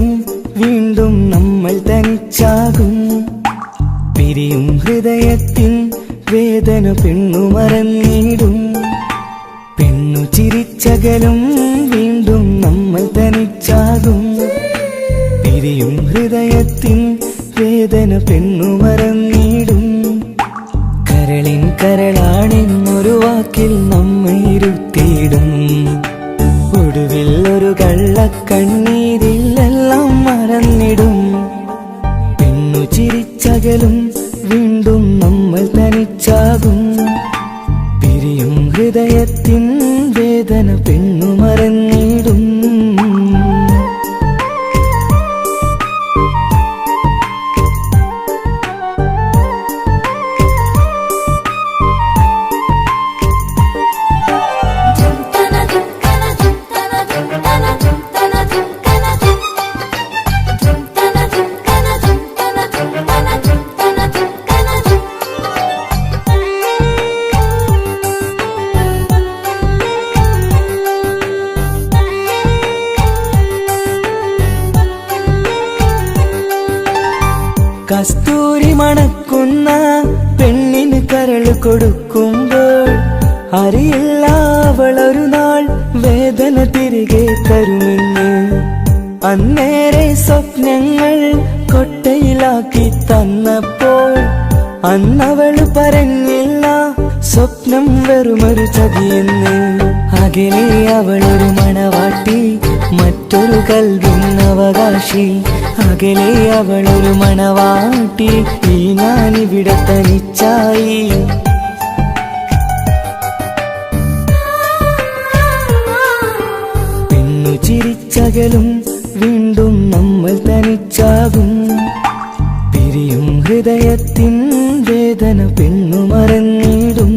ചിരിച്ചകലും വീണ്ടും നമ്മൾ തനിച്ചാകും. പിരിയും ഹൃദയത്തിൻ വേദന പെണ്ണു മറന്നിടും. പെണ്ണു ചിരിച്ചകലും വീണ്ടും നമ്മൾ തനിച്ചാകും. പിരിയും ഹൃദയത്തിൻ വേദന പെണ്ണു മറന്നിടും. കരളിൻ കരളാണെന്നൊരു വാക്കിൽ നമ്മെ ഇരുത്തിയിടും. ഒടുവിൽ ഒരു കള്ളക്കണ്ണീരിലെല്ലാം മറന്നിടും. പെണ്ണു ചിരിച്ചകലും വീണ്ടും നമ്മൾ തനിച്ചാകും. പിരിയും ഹൃദയത്തിൻ വേദന പെണ്ണു മറന്നിടും. കസ്തൂരി മണക്കുന്ന പെണ്ണിന് കരൾ കൊടുക്കുമ്പോൾ അറിയില്ല അവളൊരു നാൾ വേദന തിരികെ തരുമെന്ന്. അന്നേരെ സ്വപ്നങ്ങൾ കൊട്ടയിലാക്കി തന്നപ്പോൾ അന്നവള് പറഞ്ഞില്ല സ്വപ്നം വെറുമൊരു ചതിയെന്ന്. അകലെ അവളൊരു മണവാട്ടി, മറ്റൊരു കൽവിൻ അവകാശി. അകലെ അവളൊരു മണവാട്ടി, ഈ ഞാനിവിടെ തനിച്ചായി. പെണ്ണു ചിരിച്ചകലും വീണ്ടും നമ്മൾ തനിച്ചാകും. പിരിയും ഹൃദയത്തിൻ വേദന പെണ്ണു മറന്നിടും.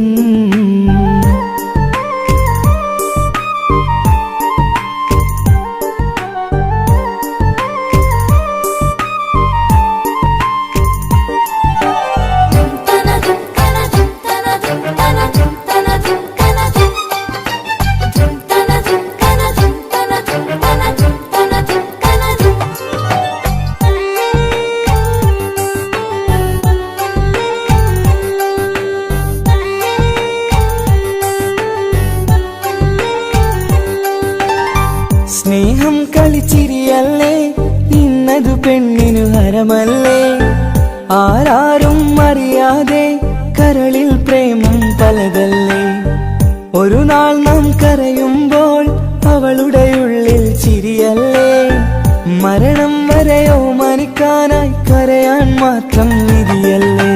സ്നേഹം കളിച്ചിരിയല്ലേ, ഇന്നതു പെണ്ണിനു ഹരമല്ലേ. ആരാരും അറിയാതെ കരളിൽ പ്രേമം പലതല്ലേ. ഒരു നാൾ നാം കരയുമ്പോൾ അവളുടെ ഉള്ളിൽ ചിരിയല്ലേ. മരണം വരെയോ മനിക്കാനായി കരയാൻ മാത്രം വിധിയല്ലേ.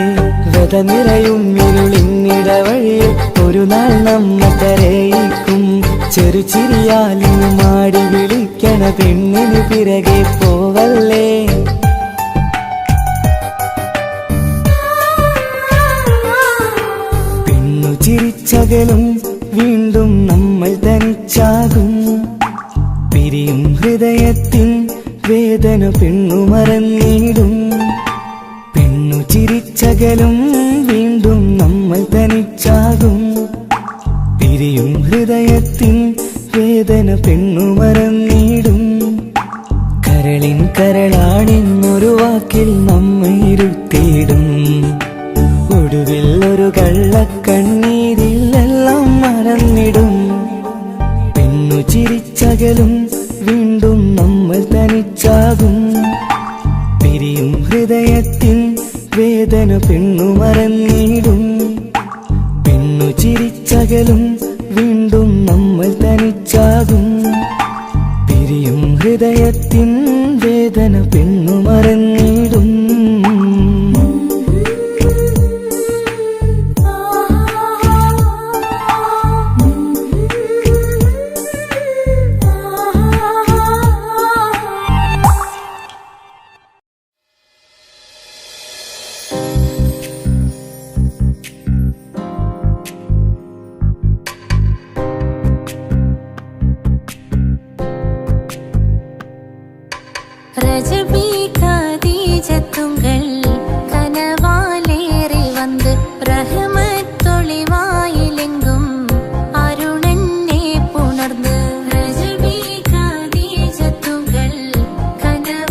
വ്യത നിറയും ഇരുളിന്നിടവഴിയിൽ ഒരു നാൾ നമ്മെ കരയിക്കും. ചെറുചിരിയാലിനു മാടി വിളിക്കണ പെണ്ണിന് പിറകെ പോവല്ലേ. പെണ്ണു ചിരിച്ചകലും വീണ്ടും നമ്മൾ തനിച്ചാകും. പിരിയും ഹൃദയത്തിൻ വേദന പെണ്ണു മറന്നിടും. പെണ്ണു ചിരിച്ചകലും വീണ്ടും നമ്മൾ തനിച്ചാകും. പിരിയും ഹൃദയത്തിൻ വേദന പെണ്ണു മറന്നിടും. കരളിൻ കരളാണെന്നൊരു വാക്കിൽ നമ്മെ ഇരുത്തിയിടും. ഒടുവിൽ ഒരു കള്ളക്കണ്ണീരിലെല്ലാം മറന്നിടും. പെണ്ണു ചിരിച്ചകലും വീണ്ടും നമ്മൾ തനിച്ചാകും. പിരിയും ഹൃദയത്തിൻ വേദന പെണ്ണു മറന്നിടും. പെണ്ണു ചിരിച്ചകലും വീണ്ടും നമ്മൾ തനിച്ചാകും. പിരിയും ഹൃദയത്തിൻ വേദന പെണ്ണു മറന്നിടും. ரஜபி கதீஜத்துங்கள் கனவாலேறி வந்து ரஹமத்தொளிவாயிலெங்கும் அருணன்னே புணர்ந்து ரஜபி கதீஜத்துங்கள் கனவாலேறி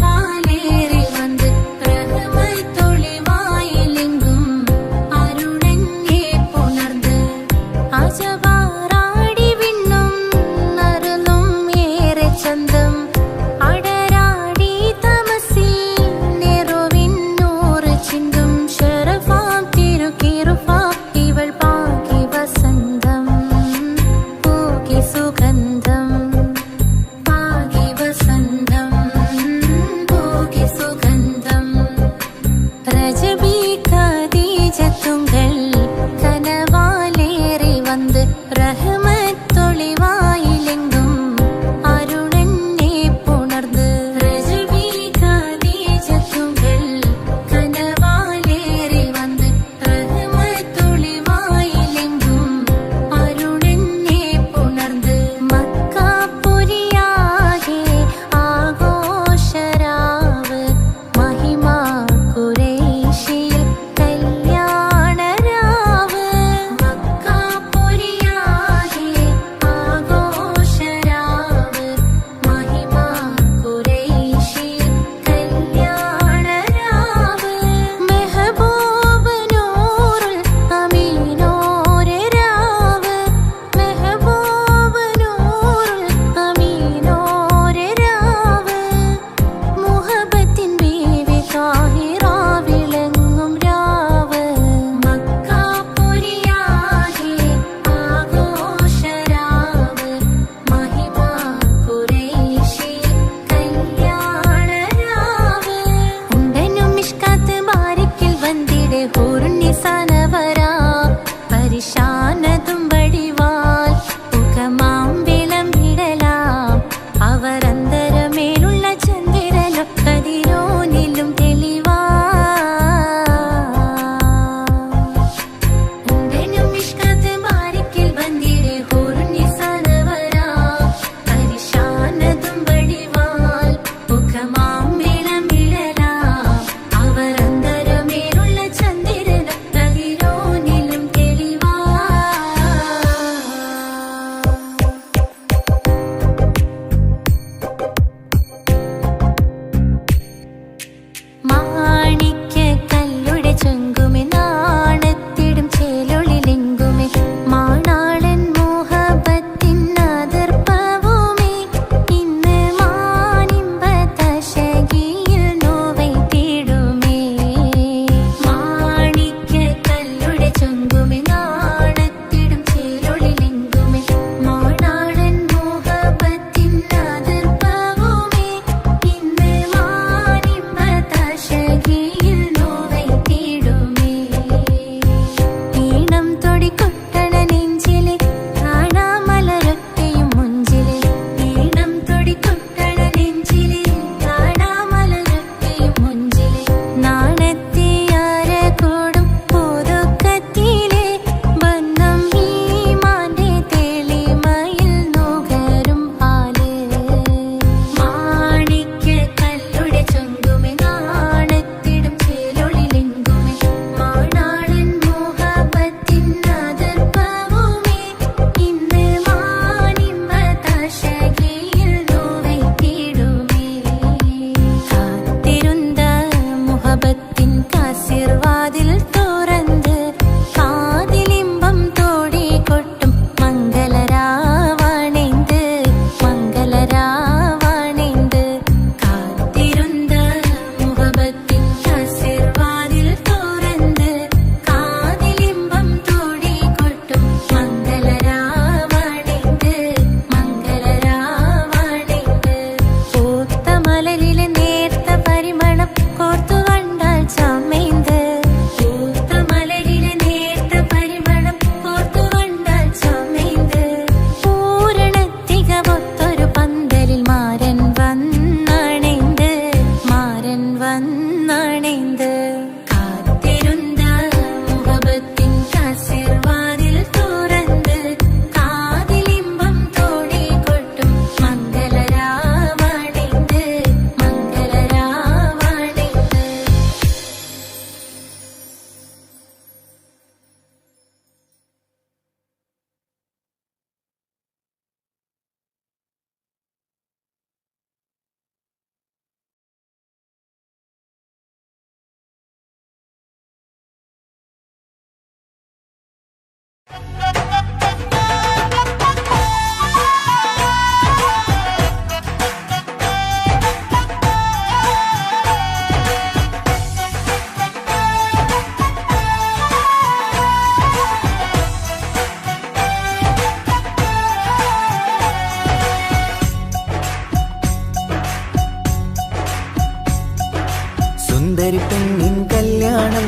സുന്ദരി പെണ്ണിൻ കല്യാണം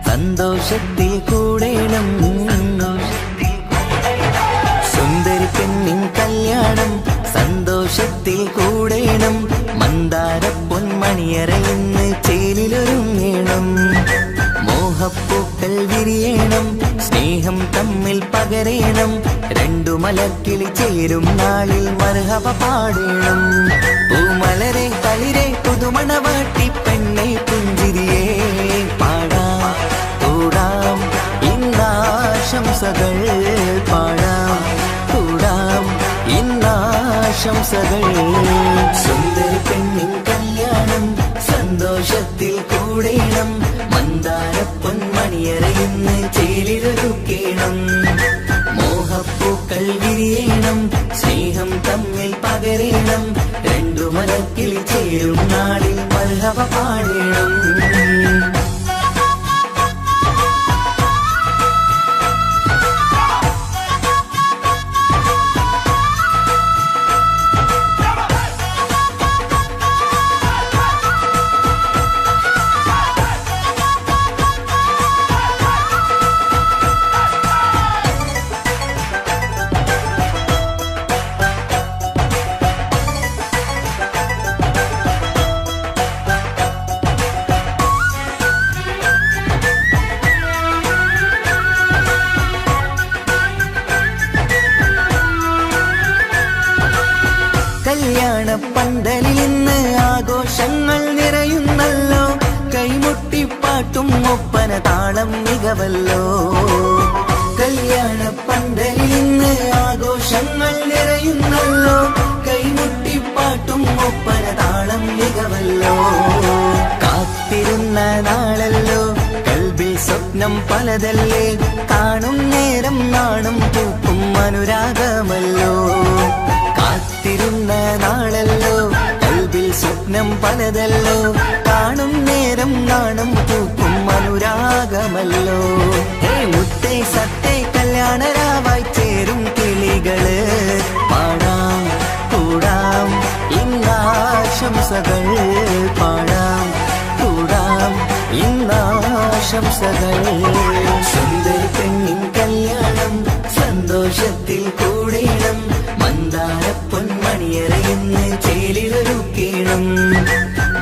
സന്തോഷത്തിൽ കൂടേണം. സുന്ദരി പെണ്ണിൻ കല്യാണം സന്തോഷത്തിൽ കൂടേണം. മന്ദാര പൊന്മണിയറയിന്ന് ചേലിലൊരുങ്ങേണം. മോഹപ്പൂക്കൾ വിരിയണം, സ്നേഹം തമ്മിൽ പകരേണം. രണ്ടു മലർക്കിളി ചേരും നാളിൽ മർഹബ പാടേണം. പൂമലരെ തളിരെ പുതുമണവാട്ടി പെണ്ണെ പുഞ്ചിരിയേ പാടാം കൂടാം ഇന്നാശംസകൾ പാടാം കൂടാം ഇന്നാശംസകൾ. സുന്ദരി പെണ്ണിൻ കല്യാണം സന്തോഷത്തിൽ കൂടേണം. മന്ദാര പൊന്മണിയറയിന്ന് ചേലിലൊരുക്കേണം. മോഹപ്പൂക്കൾ വിരിയണം, സ്നേഹം തമ്മിൽ പകരേണം. രണ്ടു മലക്കിളി ചേരും നാളിൽ മർഹബ പാടേണം. കല്യാണ പന്തലിൽ ഇന്ന് ആഘോഷങ്ങൾ നിറയുന്നല്ലോ. കൈമുട്ടിപ്പാട്ടും ഒപ്പന താളം മികവല്ലോ. കല്യാണ പന്തലിൽ ഇന്ന് ആഘോഷങ്ങൾ നിറയുന്നല്ലോ. കൈമുട്ടിപ്പാട്ടും ഒപ്പന താളം മികവല്ലോ. കാത്തിരുന്ന നാളല്ലോ, കൽബിൽ സ്വപ്നം പലതല്ലേ. കാണും നേരം നാണം പൂക്കും അനുരാഗമല്ലോ. കാത്തിരുന്ന നാളല്ലോ, കൽബിൽ സ്വപ്നം പലതല്ലോ. കാണും നേരം നാണം പൂക്കും അനുരാഗമല്ലോ. ഹേ മുത്തേ സത്തേ കല്യാണരാവായി ചേരും കിളികള് പാടാം കൂടാം ഇന്നാശംസകൾ പാടാം കൂടാം ഇന്നാശംസകൾ. സുന്ദരി പെണ്ണിൻ കല്യാണം സന്തോഷത്തിൽ കൂടേണം. മന്ദാര പൊന്മണിയറയിന്ന് ചേലിലൊരുക്കേണം.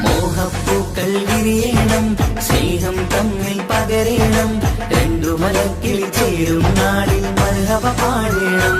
മോഹപ്പൂക്കൾ വിരിയണം, സ്നേഹം തമ്മിൽ പകരേണം. രണ്ടു മലക്കിളി ചേരും നാളിൽ മർഹബ പാടേണം.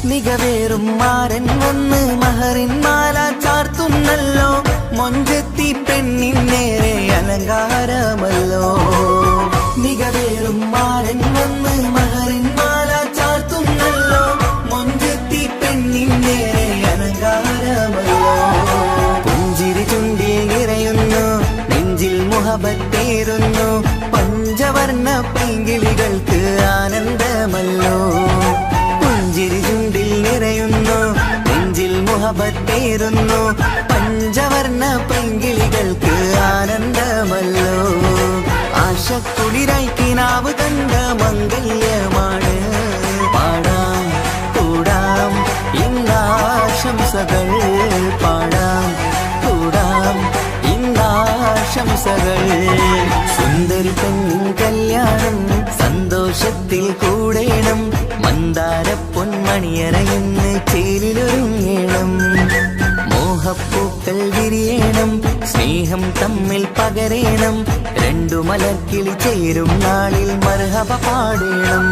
മികവേറും മാരൻ ഒന്ന് മഹറിൻ മാല ചാർത്തുന്നല്ലോ. മൊഞ്ചെത്തി പെണ്ണിൻ നേരെ അലങ്കാരമല്ലോ. മികവേറും മാരൻ ഒന്ന് മഹറിൻ മാല ചാർത്തുന്നല്ലോ. മൊഞ്ചെത്തി പെണ്ണിൻ നേരെ അലങ്കാരമല്ലോ. പുഞ്ചിരി ചുണ്ടിൽ നിറയുന്നു, നെഞ്ചിൽ മുഹബത്തേറുന്നു. പഞ്ചവർണ്ണ പൈങ്കിളികൾക്ക് ആനന്ദമല്ലോ. പുഞ്ചിരി ചുണ്ടിൽ നിറയുന്നു, നെഞ്ചിൽ മുഹബത്തേറുന്നു. പഞ്ചവർണ്ണ പൈങ്കിളികൾക്ക് ആനന്ദമല്ലോ. ആശക്കുളിരായി കിനാവ് കണ്ട മംഗല്യമാണ്. പാടാം കൂടാം ഇന്നാശംസകൾ പാടാം കൂടാം ഇന്നാശംസകൾ. സുന്ദരി പെണ്ണിൻ കല്യാണം സന്തോഷത്തിൽ കൂടേണം. മന്ദാര പൊന്മണിയറയിന്ന് ചേലിലൊരുങ്ങേണം. മോഹപ്പൂക്കൾ വിരിയണം, സ്നേഹം തമ്മിൽ പകരേണം. രണ്ടു മലർക്കിളി ചേരും നാളിൽ മർഹബ പാടേണം.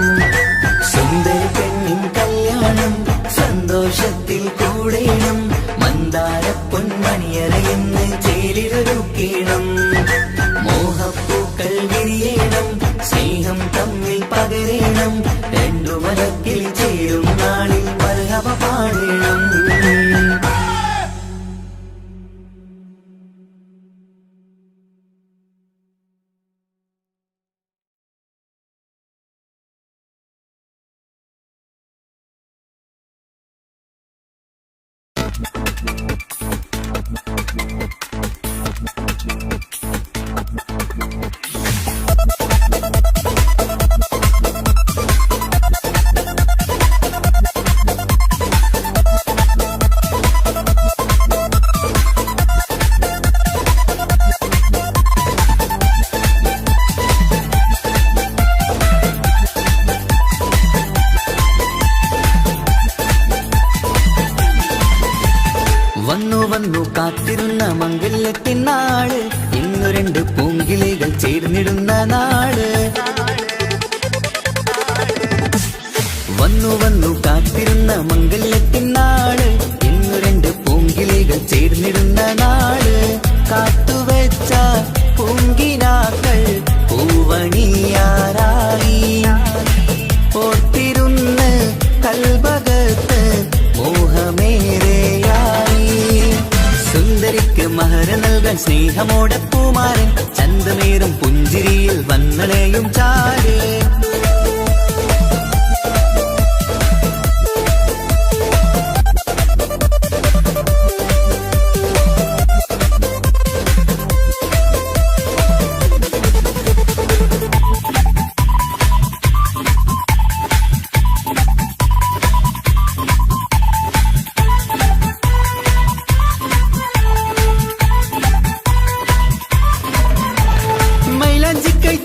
സുന്ദരി പെണ്ണിൻ കല്യാണം സന്തോഷത്തിൽ കൂടേണം. മന്ദാര പൊന്മണിയറയിന്ന് ചേലിലൊരുക്കേണം. മോഹപ്പൂക്കൾ വിരിയണം, സ്നേഹം തമ്മിൽ പകരേണം. രണ്ടു മലക്കിളി ചേരും നാളിൽ മർഹബ പാടേണം. വന്നു കാത്തിരുന്ന മംഗല്യത്തിനാള്, ഇന്നു രണ്ട് പൂങ്കിളികൾ ചേർന്നിടുന്ന നാട്. വന്നു കാത്തിരുന്ന മംഗല്യത്തിനാള്, ഇന്നു രണ്ട് പൂങ്കിളികൾ ചേർന്നിടുന്ന നാട്. കാത്തുവെച്ച പൂങ്കിനാക്കൾ പൂവണിയാറായി, ഓർത്തിരുന്ന് കൽബകത്ത് മോഹമേറെയായി. സുന്ദരിക്ക് മഹർ നൽകാൻ സ്നേഹമോടെ പൂമാരൻ, ചന്തമേറും പുഞ്ചിരിയിൽ വന്നളയും ചാര്.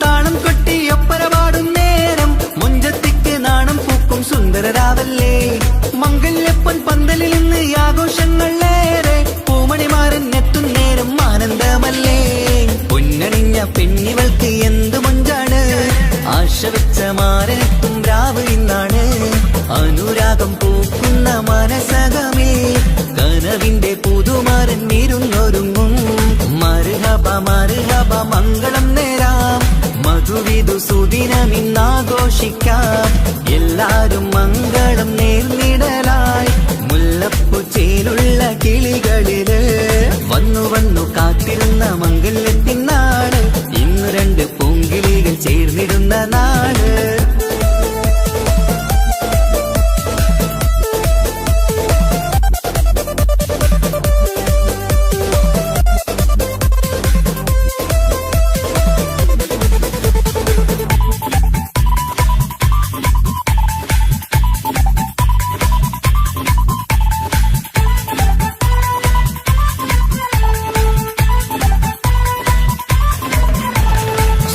താളം കൊട്ടി ഒപ്പരപാടും നേരം, മുഞ്ചത്തിക്ക് നാണം പൂക്കും സുന്ദരരാവല്ലേ. മംഗല്യപ്പൊൻ പന്തലിൽ നിന്ന് ആഘോഷങ്ങളേറെ, പൂമണിമാരൻ എത്തും നേരം ആനന്ദമല്ലേ. പൊന്നണിഞ്ഞ പെണ്ണിവൾക്ക് എന്തു മൊഞ്ചാണ്, ആശ വെച്ച മാരനെത്തും രാവ് ഇന്നാണ്. അനുരാഗം പൂക്കുന്ന മനസകമേ, കനവിന്റെ പുതുമാരൻ ഇരുന്നൊരുങ്ങും. മർഹബ മർഹബ മംഗളം നേരാം, മധുവിധു സുദിനമിന്നാഘോഷിക്കാം. എല്ലാരും മംഗളം നേർന്നിടലായി, മുല്ലപ്പൂ ചേലുള്ള കിളികളില്. വന്നു കാത്തിരുന്ന മംഗല്യത്തിനാള്, ഇന്നു രണ്ട് പൂങ്കിളികൾ ചേർന്നിടുന്ന നാട്.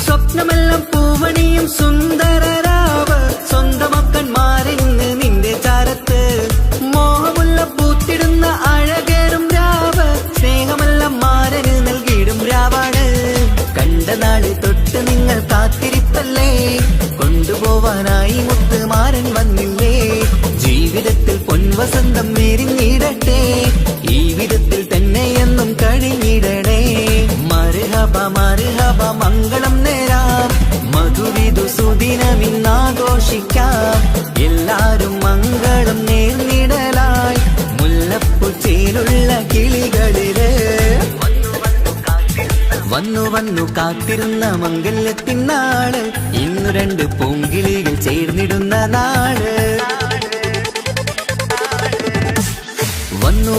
സ്വപ്നമെല്ലാം പൂവണിയും സുന്ദരരാവ്, സ്വന്തമക്കന്മാരിന്ന് നിന്റെ ചാരത്ത്. മോഹമുള്ള പൂത്തിടുന്ന അഴകേറും രാവ്, സ്നേഹമെല്ലാം മാരന് നൽകിയിടും രാവാണ്. കണ്ട നാള് തൊട്ട് നിങ്ങൾ കാത്തിരിപ്പല്ലേ, കൊണ്ടുപോവാനായി മുത്തുമാരൻ വന്നില്ലേ. ജീവിതത്തിൽ പൊൻവസന്തം നേരിഞ്ഞിടട്ടെ, ഈ വിധത്തിൽ തന്നെ എന്നും കഴിഞ്ഞിടണേ. മർഹബ മർഹബ മംഗളം നേരാം, മധുവിധു സുദിനമിന്നാഘോഷിക്കാം. എല്ലാരും മംഗളം നേർന്നിടലായി, മുല്ലപ്പൂ ചേലുള്ള കിളികളില്. വന്നു കാത്തിരുന്ന മംഗല്യത്തിനാള്, ഇന്നു രണ്ട് പൂങ്കിളികൾ ചേർന്നിടുന്ന നാട്. വന്നു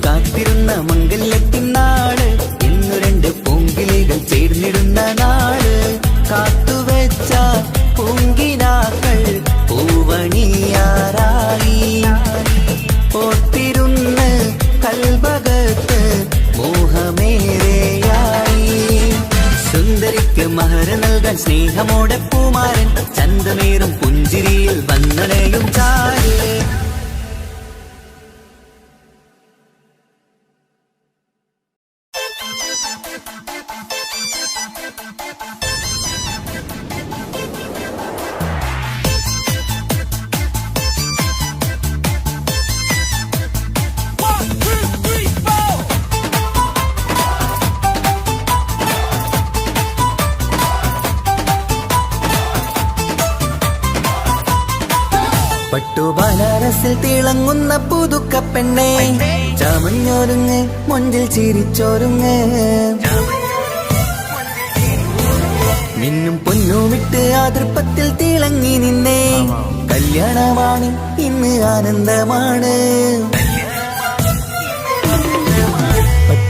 കാത്തിരുന്ന മംഗല്യത്തിനാള്, ഇന്നു രണ്ട് പൂങ്കിളികൾ ചേർന്നിടുന്ന നാട്. കാത്തുവെച്ച പൂങ്കിനാക്കൾ പൂവണിയാറായി, ഓർത്തിരുന്ന് കൽബകത്ത് മോഹമേറെയായി. സുന്ദരിക്ക് മഹർ നൽകാൻ സ്നേഹമോടെ പൂമാരൻ, ചന്തമേറും പുഞ്ചിരിയിൽ വന്നളയും ചാര്. പട്ടുബനാരസിൽ തിളങ്ങുന്ന പുതുക്കപ്പെണ്ണേ, ചമഞ്ഞൊരുങ്ങ് മുഞ്ചിൽ ചിരിച്ചോരുങ്ങ്. മിന്നും പൊന്നുമിട്ട് ആതൃപ്പത്തിൽ തിളങ്ങി നിന്നേ, കല്യാണമാണ് ഇന്ന് ആനന്ദമാണ്.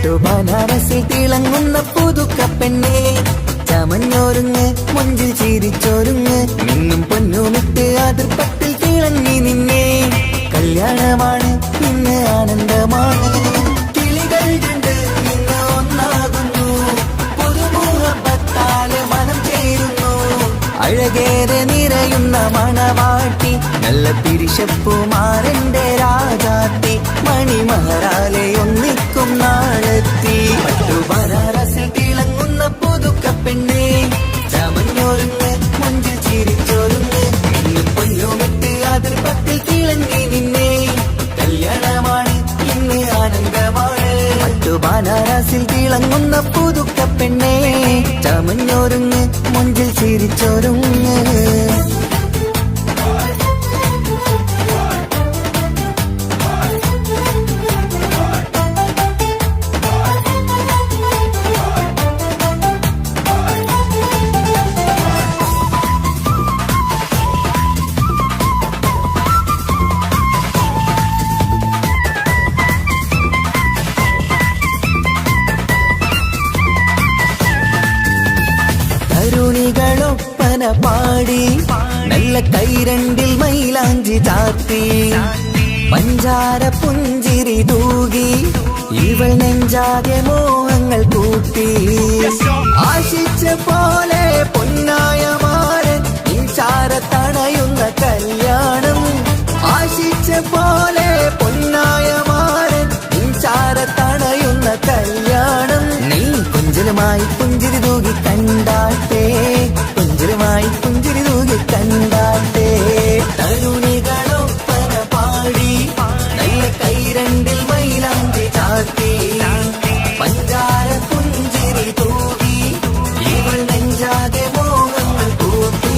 പട്ടു ബനാറസിൽ തിളങ്ങുന്ന പുതുക്കപ്പെണ്ണേ ചമഞ്ഞോരുങ്ങ് മുഞ്ചിൽ ചിരിച്ചോരുങ്ങ് മിന്നും പൊന്നുമിട്ട് അതിർപ്പത്തിൽ തിളങ്ങി നിന്നെ കല്യാണമാണ് ഇന്ന് ആനന്ദമാണ് കിളികൾ കണ്ട് ഇന്ന് ഒന്നാകുന്നു പുതുമുഹബത്താല് മനം ചേരുന്നു അഴകേറെ നിറയുന്ന മണവാട്ടി നല്ല തിരിശപ്പുമാരന്റെ രാജാത്തി മണിമഹറാലെ ഒന്നിക്കും നാളെത്തി പട്ടു ബനാറസിൽ തിളങ്ങുന്ന പുതുക്കപ്പെണ്ണേ ചമഞ്ഞോരുങ്ങ് മുഞ്ചിൽ ചിരിച്ചോരുങ്ങ് ഇന്ന് പൊന്നുമിട്ട് അതിർപ്പത്തിൽ തിളങ്ങി നിന്നെ കല്യാണമാണ് ഇന്ന് ആനന്ദമാണ് പട്ടു ബനാറസിൽ തിളങ്ങുന്ന പുതുക്കപ്പെണ്ണേ ചമഞ്ഞോരുങ്ങ് മുഞ്ചിൽ ചിരിച്ചോരുങ്ങ് തരുണികളൊപ്പന പാടി നല്ല കൈരണ്ടിൽ മൈലാഞ്ചി ചാർത്തി പഞ്ചാര പുഞ്ചിരി തൂകി ഇവൾ നെഞ്ചാകെ മോഹങ്ങൾ കൂട്ടി ആശിച്ച പോലെ പൊന്നായ മാരൻ ചാരത്തണയുന്ന കല്യാണം ആശിച്ച പോലെ പൊന്നായ മാരൻ ചാരത്തണയുന്ന കല്യാണം നീ കുഞ്ചലുമായി പുഞ്ചിരി തൂകി കണ്ടാട്ടെ കുഞ്ചലുമായി പുഞ്ചിരി തൂകി കണ്ടാട്ടെ തരുണികളൊപ്പന പാടി നല്ല കൈരണ്ടിൽ മൈലാഞ്ചി ചാർത്തി പഞ്ചാര പുഞ്ചിരി തൂകി ഇവൾ നെഞ്ചാകെ മോഹങ്ങൾ കൂട്ടി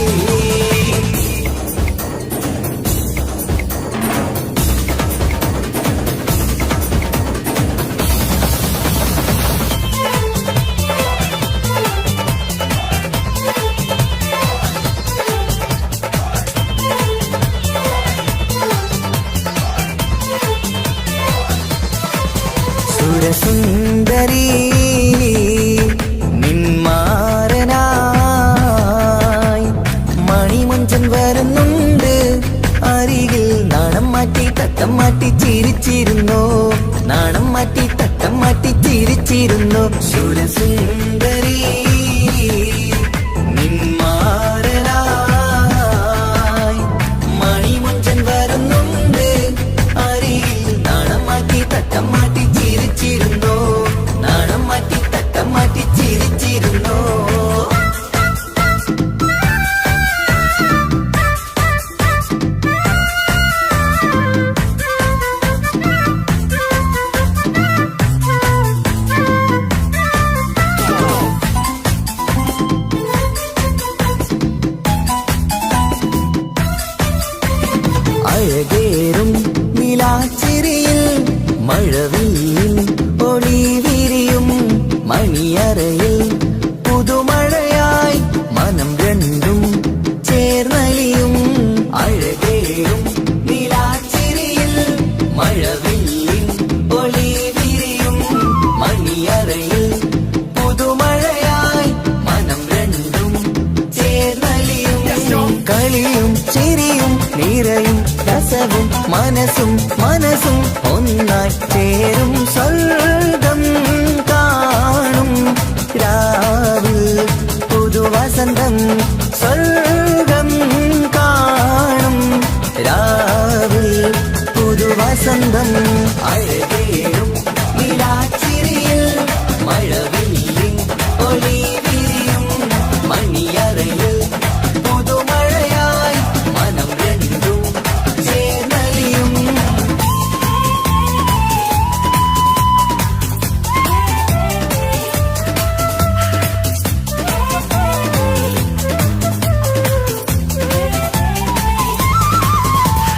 സുരസുന്ദരി നിന്മാരനായി മണിമുഞ്ചൻ വരുന്നുണ്ട് അരികിൽ നാണം മാറ്റി തട്ടം മാറ്റി ചിരിച്ചിരുന്നു നാണം മാറ്റി തട്ടം മാറ്റി ചിരിച്ചിരുന്നു സുരസുന്ദരി നിന്മാരനായി മണിമുഞ്ചൻ വരുന്നുണ്ട് അരികിൽ നാണം മാറ്റി തട്ടം മാറ്റി ചിരിച്ചിരുന്നു നാണം മാറ്റി തട്ടം മാറ്റി ചിരിച്ചിരുന്നു അഴകേറും നിലാച്ചിരിയിൽ മഴവില്ലിൽ ഒളി വിരിയും മണിയറയിൽ പുതുമഴയായി മനം രണ്ടും ചേർന്നലിയും അഴകേറും നിലാച്ചിരിയിൽ മഴവില്ലിൽ ഒളി വിരിയും മണിയറയിൽ പുതുമഴയായി മനം രണ്ടും ചേർന്നലിയും കളിയും ചിരിയും നിറയും രസവും മനസ്സും മനസ്സും ഒന്നായി ചേരും സ്വർഗം കാണും രാവിൽ പുതുവസന്തം സ്വർഗം കാണും രാവിൽ പുതുവസന്തം അഴകേറും നിലാച്ചിരിയിൽ മഴവില്ലിൻ ഒളി വിരിയും മണിയറയിൽ പുതുമഴയായി മനം രണ്ടും ചേർന്നലിയും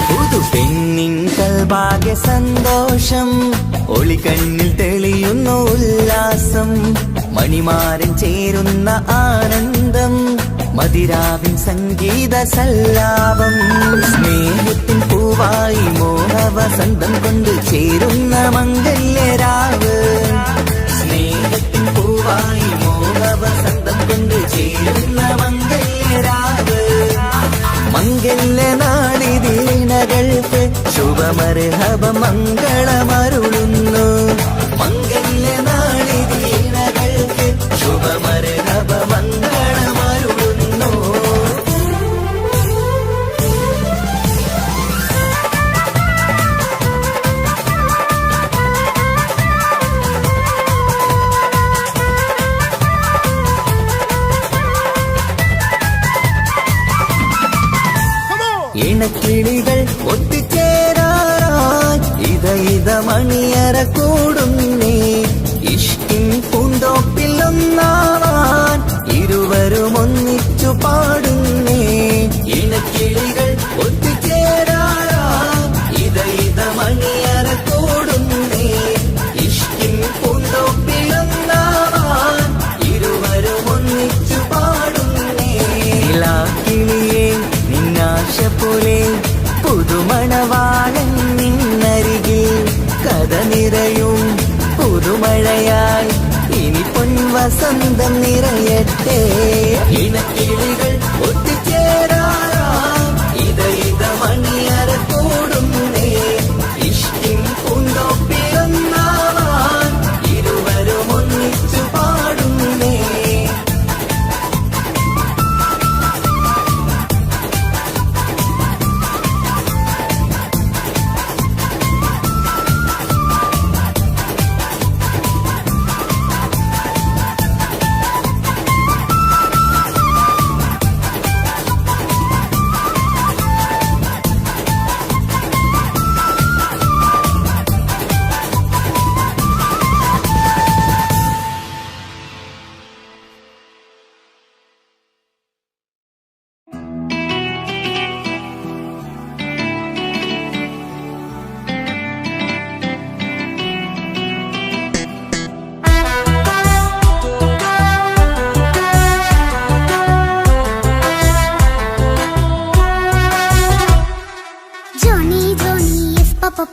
പുതു പെണ്ണിൻകൾ ഭാഗ്യ സന്തോഷം ഒളിക്കണ്ണിൽ തെളിയുന്നു ഉല്ലാസം മണിമാരൻ ചേരുന്ന ആനന്ദം മതിരാവിൻ സംഗീത സല്ലാപം സ്നേഹത്തിൻ പൂവായി മോഹവസന്തം കൊണ്ട് ചേരുന്ന മംഗല്യരാവ് ശുഭമർഹബ മംഗളമരുളുന്നു മംഗല്യ നാളിതീണകൾക്ക് ശുഭമർഹബ മംഗളമരുളുന്നു. ഇണക്കിളികൾ ഒത്തുചേരാറായി ഇത മണിയറ കൂടുന്നേ ഇഷ്കിൻ പൂന്തോപ്പിൽ ഒന്നാവാൻ ഇരുവരും ഒന്നിച്ചു പാടുന്നേ. ഇണക്കിളികൾ ഒത്തുചേരാറായി ഇത മണിയറ കൂടുന്നേ ഇഷ്കിൻ പൂന്തോപ്പിൽ ഒന്നാവാൻ ഇരുവരും ഒന്നിച്ചു പാടുന്നേ. കിളിയേ നിന്നാശ പോലെ പുതുമണവാളൻ നിന്നരികിൽ കഥ നിറയും പുതുമഴയായി ഇനി പൊൻവസന്തം നിറയട്ടെ. ഇണക്കിളികൾ ഒത്തുചേരാറാം ഇത മണിയറ കൂടുന്നേ ഇഷ്കിൻ പൂന്തോപ്പിലൊന്നാവാൻ ഇരുവരും ഒന്നിച്ചു പാടുന്നേ.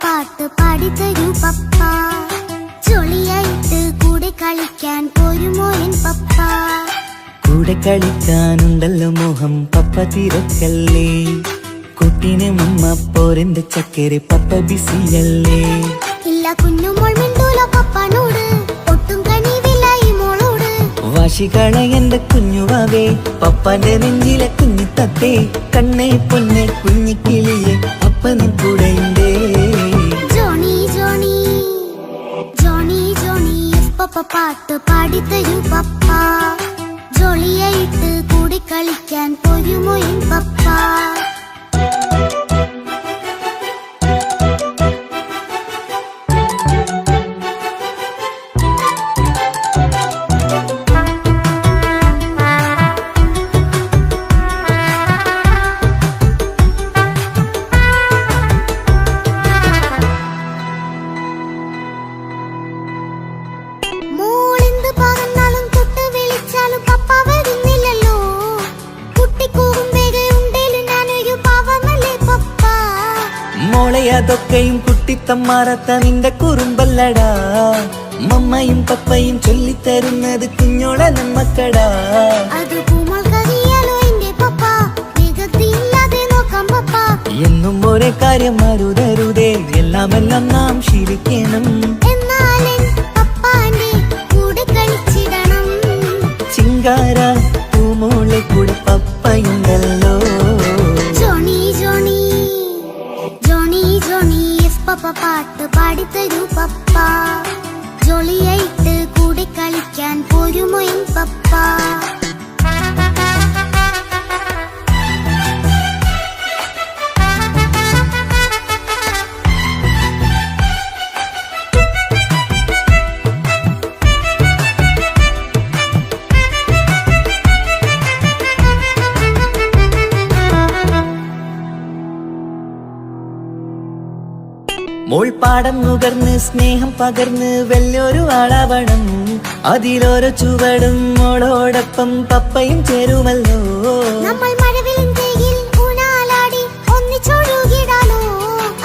പാട്ട് പാടിത്തരൂ പപ്പ ജോളിയായിട്ട് കൂടെ കളിക്കാൻ പോരുമോ എൻ പപ്പ. കൂടെ കളിക്കാനുണ്ടല്ലോ മോഹം പപ്പ തിരക്കല്ലേ കുട്ടിനെ മുമ്മ പോരെന്റെ ചക്കര പപ്പ ബിസിയല്ലേ. ഇല്ല കുഞ്ഞുമോൾ മിണ്ടൂല പപ്പനോട് ഒട്ടും കനിവില്ല ഈ മോളോട്. വാശികള എന്റെ കുഞ്ഞുവാവേ പപ്പന്റെ നെഞ്ചിലെ കുഞ്ഞിത്തത്തേ കണ്ണേ പൊന്നെ കുഞ്ഞിക്കിളിയെ അപ്പനും കൂടെയുണ്ടേ. ജോണി ജോണി ജോണി ജോണി പപ്പ പാട്ട് പാടിത്തരൂ പപ്പ ജോളിയായിട്ട് കൂടി കളിക്കാൻ പോരുമോ എൻ പപ്പ. അതൊക്കെയും കുട്ടിത്തമ്മാറത്ത നിന്റെ കുറുമ്പല്ലടാ മമ്മയും പപ്പയും ചൊല്ലിത്തരുന്നത് കുഞ്ഞോളെ നമ്മക്കടാ. എന്നും ഒരേ കാര്യം അരുതരുതേ എല്ലാം നാം ശീലിക്കണം. ചിങ്കാര പൂമോളെ കൂടെ പപ്പയുണ്ടല്ലോ. പപ്പ പാട്ട് പാടിത്തരൂ പപ്പ ജോളിയായിട്ട് കൂടെ കളിക്കാൻ പോരുമോ എൻ പപ്പ. മോൾപ്പാടം നുകർന്ന് സ്നേഹം പകർന്ന് വലിയൊരു ആളാവണം അതിലോരോ ചുവടും മോളോടൊപ്പം പപ്പയും ചേരുമല്ലോ. നമ്മൾ മഴവിലും തേയിൽ ഊനാലാടി ഒന്നിച്ചൊഴുകിടാലോ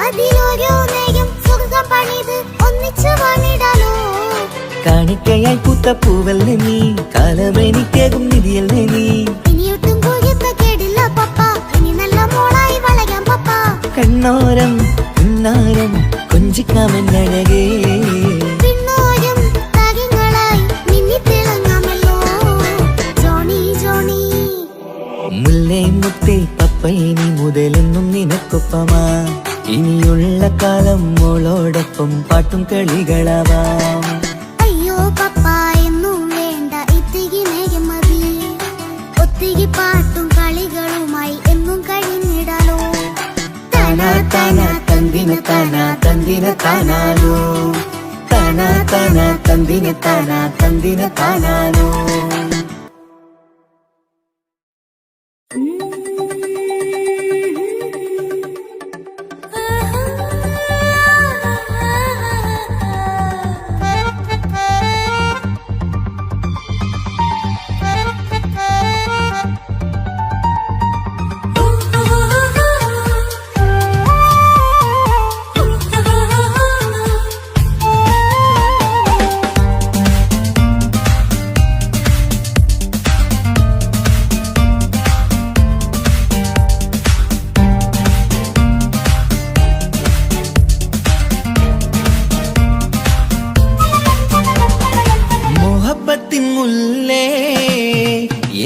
അതിലോരോ നേരം സുഖം പണിത് ഒന്നിച്ചു വാണിടാലോ. കാണിക്കയായി പൂത്ത പൂവല്ലേ നീ കാലമെനിക്കേകും നിധിയല്ലേ നീ. ഇനിയൊട്ടും കൂകിത്ത കേടില്ല പപ്പ ഇനി നല്ല മോളായി വളരാം പപ്പ. കണ്ണോരം പുന്നാരം കൊഞ്ചിക്കാമെന്നഴകേ പിന്നോരും തകിങ്ങളായി മിന്നിത്തിളങ്ങാമല്ലോ ജോണി ജോണി. മുല്ലേ മുത്തേ പപ്പയിനി മുതലെന്നും നിനക്കൊപ്പമാ ഇനിയുള്ള കാലം മോളോടൊപ്പം പാട്ടും കളികളാവാം. അയ്യോ പപ്പ എന്നും വേണ്ട ഇത്തിരി നേരം മതി ഒത്തിരി പാട്ടും കളികളുമായി എന്നും കഴിഞ്ഞിടാലോ. താനാ താനാ തന്തിന താനാ തന്തിന താനാലോ താനാ താനാ തന്തിന താനാ തന്തിന താനാലോ. മുഹബത്തിൻ മുല്ലേ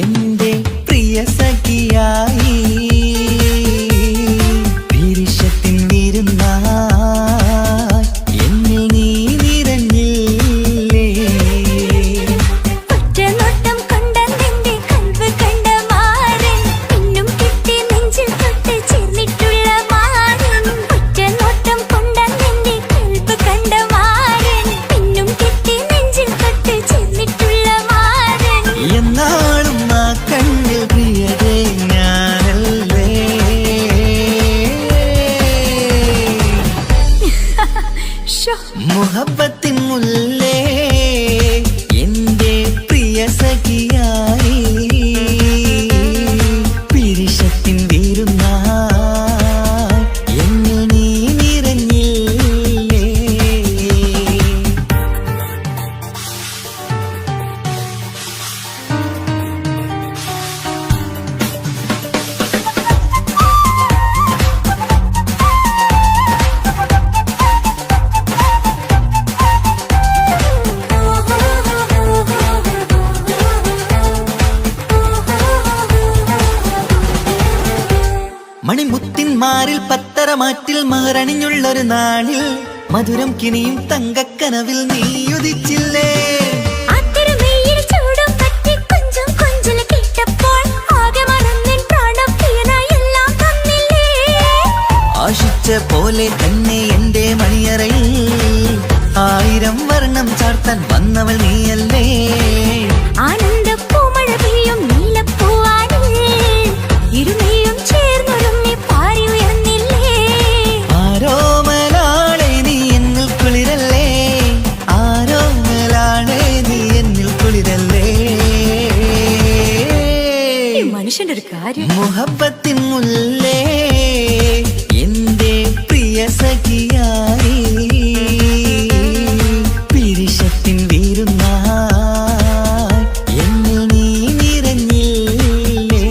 എന്റെ പ്രിയ സഖിയായി വിരിശത്തിൻ വിരുന്നായി എന്നിൽ നീ നിറഞ്ഞില്ലേ. ഒറ്റനോട്ടം കൊണ്ട നിന്റെ കൽവ് കണ്ട മാരൻ പിന്നും കിട്ടി നെഞ്ചിൽ തൊട്ട് ചേർന്നിട്ടുള്ള മാരൻ. ഒറ്റനോട്ടം കൊണ്ട നിന്റെ കൽവ് കണ്ട മാരൻ പിന്നും കിട്ടി നെഞ്ചിൽ തൊട്ട് ചേർന്നിട്ടുള്ള മാരൻ. എന്നാളും ആ കണ്ണിൽ പ്രിയതേ ഞാനല്ലേ. ഷോ മുഹബത്തിൻ മുല്ലേ എന്റെ പ്രിയ സഖിയായി പിരിശത്തിൻ വിരുന്നായി എന്നിൽ നീ നിറഞ്ഞില്ലേ. മണിമുത്തിൻ മാറിൽ പത്തരമാറ്റിൽ മഹറണിഞ്ഞുള്ളൊരു നാളിൽ മധുരം കിനിയും തങ്കക്കനവിൽ നീയുദിച്ചില്ലേ. ആ തിരുമേയിൽ ചൂടും പറ്റി കൊഞ്ചും കൊഞ്ചൽ കേട്ടപ്പോൾ ആകെ മറന്നിൻ പ്രാണം പ്രിയനായി എല്ലാം തന്നില്ലേ. ആശിച്ച പോലെ തന്നെ എന്റെ മണിയറയിൽ 1000 വർണ്ണം ചാർത്താൻ വന്നവൾ നീയല്ലേ. ആനന്ദ പൂമഴ പെയ്യും നീലപ്പൂവാനിൽ ഇരുമയും ചേർന്നൊരുമ്മി പാറി ഉയർന്നില്ലേ. ആരോമലാളെ നീ എന്നിൽ കുളിരല്ലേ ആരോമലാളെ നീ എന്നിൽ കുളിരല്ലേ. ഈ മനുഷ്യന്റെ ഒരു കാര്യം. മുഹബത്തിൻ മുല്ലേ എന്റെ പ്രിയ സഖിയായി പിരിശത്തിൻ വിരുന്നായി എന്നിൽ നീ നിറഞ്ഞില്ലേ.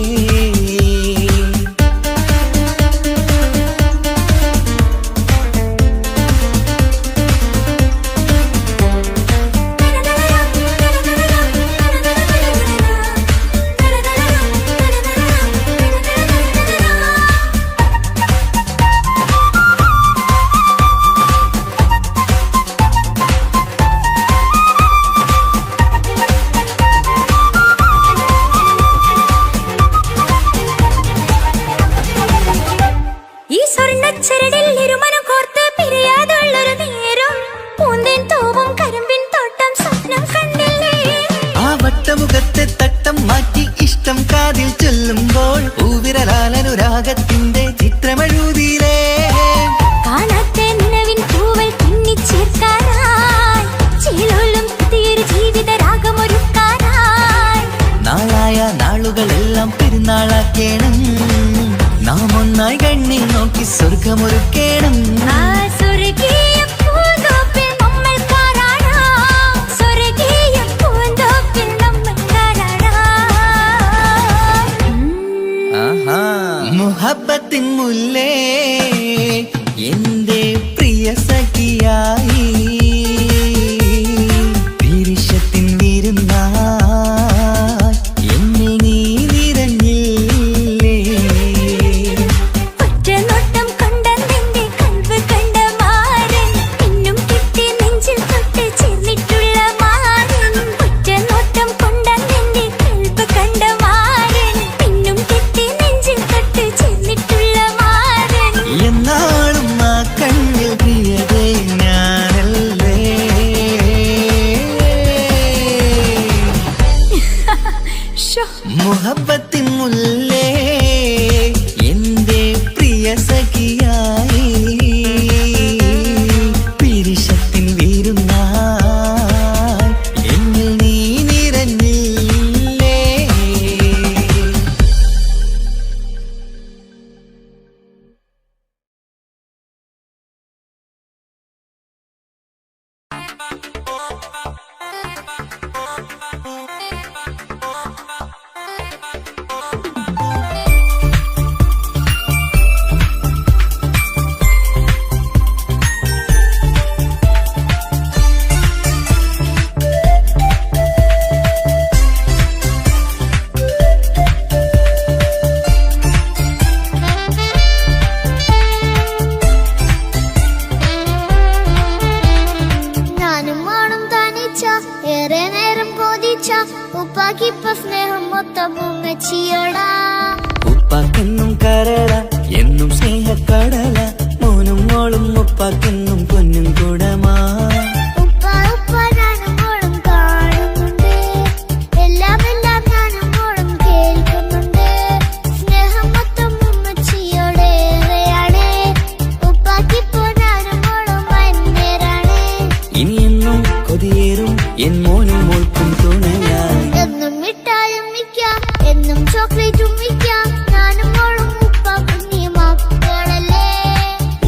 ഈ സ്വർണ്ണച്ചരടിൽ ഇരുമനം കോർത്ത് പിരിയാതുള്ളൊരു നേരം പൂന്തേൻ തൂവും കരിമ്പിൻ തോട്ടം സ്വപ്നം കണ്ടില്ലേ. ആ വട്ടമുഖത്തെ തട്ടം മാറ്റി ഇഷ്ടം കാതിൽ ചൊല്ലുമ്പോൾ പൂവിരലാലനുരാഗത്തിന്റെ ചിത്രമെഴുതിയിലേ. കാണാത്ത നിലവിൻ പൂവൽ പിന്നിച്ചേർക്കാനായി ചീലോലും പുതിയൊരു ജീവിത രാഗമൊരുക്കാനായി നാളായ നാളുകളെല്ലാം പെരുന്നാളാക്കേണം നാം ഒന്നായി കണ്ണിൽ നോക്കി സ്വർഗമൊരുക്കേണം. ആ സ്വർഗീയ പൂന്തോപ്പിൽ നമ്മൾ കാണാം. സ്വർഗീയ പൂന്തോപ്പിൽ നമ്മൾ കാണാം. മുഹബത്തിൻ മുല്ലേ എന്റെ ഉപ്പാക്കിപ്പ സ്നേഹം മൊത്തം ഉമ്മച്ചിയോടാ. ഉപ്പാക്കെന്നും കരള എന്നും സ്നേഹക്കടല മോനും മോളും ഉപ്പാക്കെന്നും പൊന്നും കുടമാ. ഉപ്പ ഉപ്പ ഞാനും മോളും കാണുന്നുണ്ട്, എല്ലാം എല്ലാം ഞാനും മോളും കേൾക്കുന്നുണ്ട്. സ്നേഹം മൊത്തം ഉമ്മച്ചിയോടേറെയാണ്, ഉപ്പാക്കിപ്പോ ഞാനും മോളും വന്നേരാണ്. ഇനിയെന്നും കൊതിയേറും എൻ മോനും മോൾക്കും തുണയായി. എന്നും മിഠായും വിൽക്കാം, എന്നും ചോക്ലേറ്റും വിൽക്കാം, ഞാനും മോളും ഉപ്പാക്കും നീ മക്കളല്ലേ.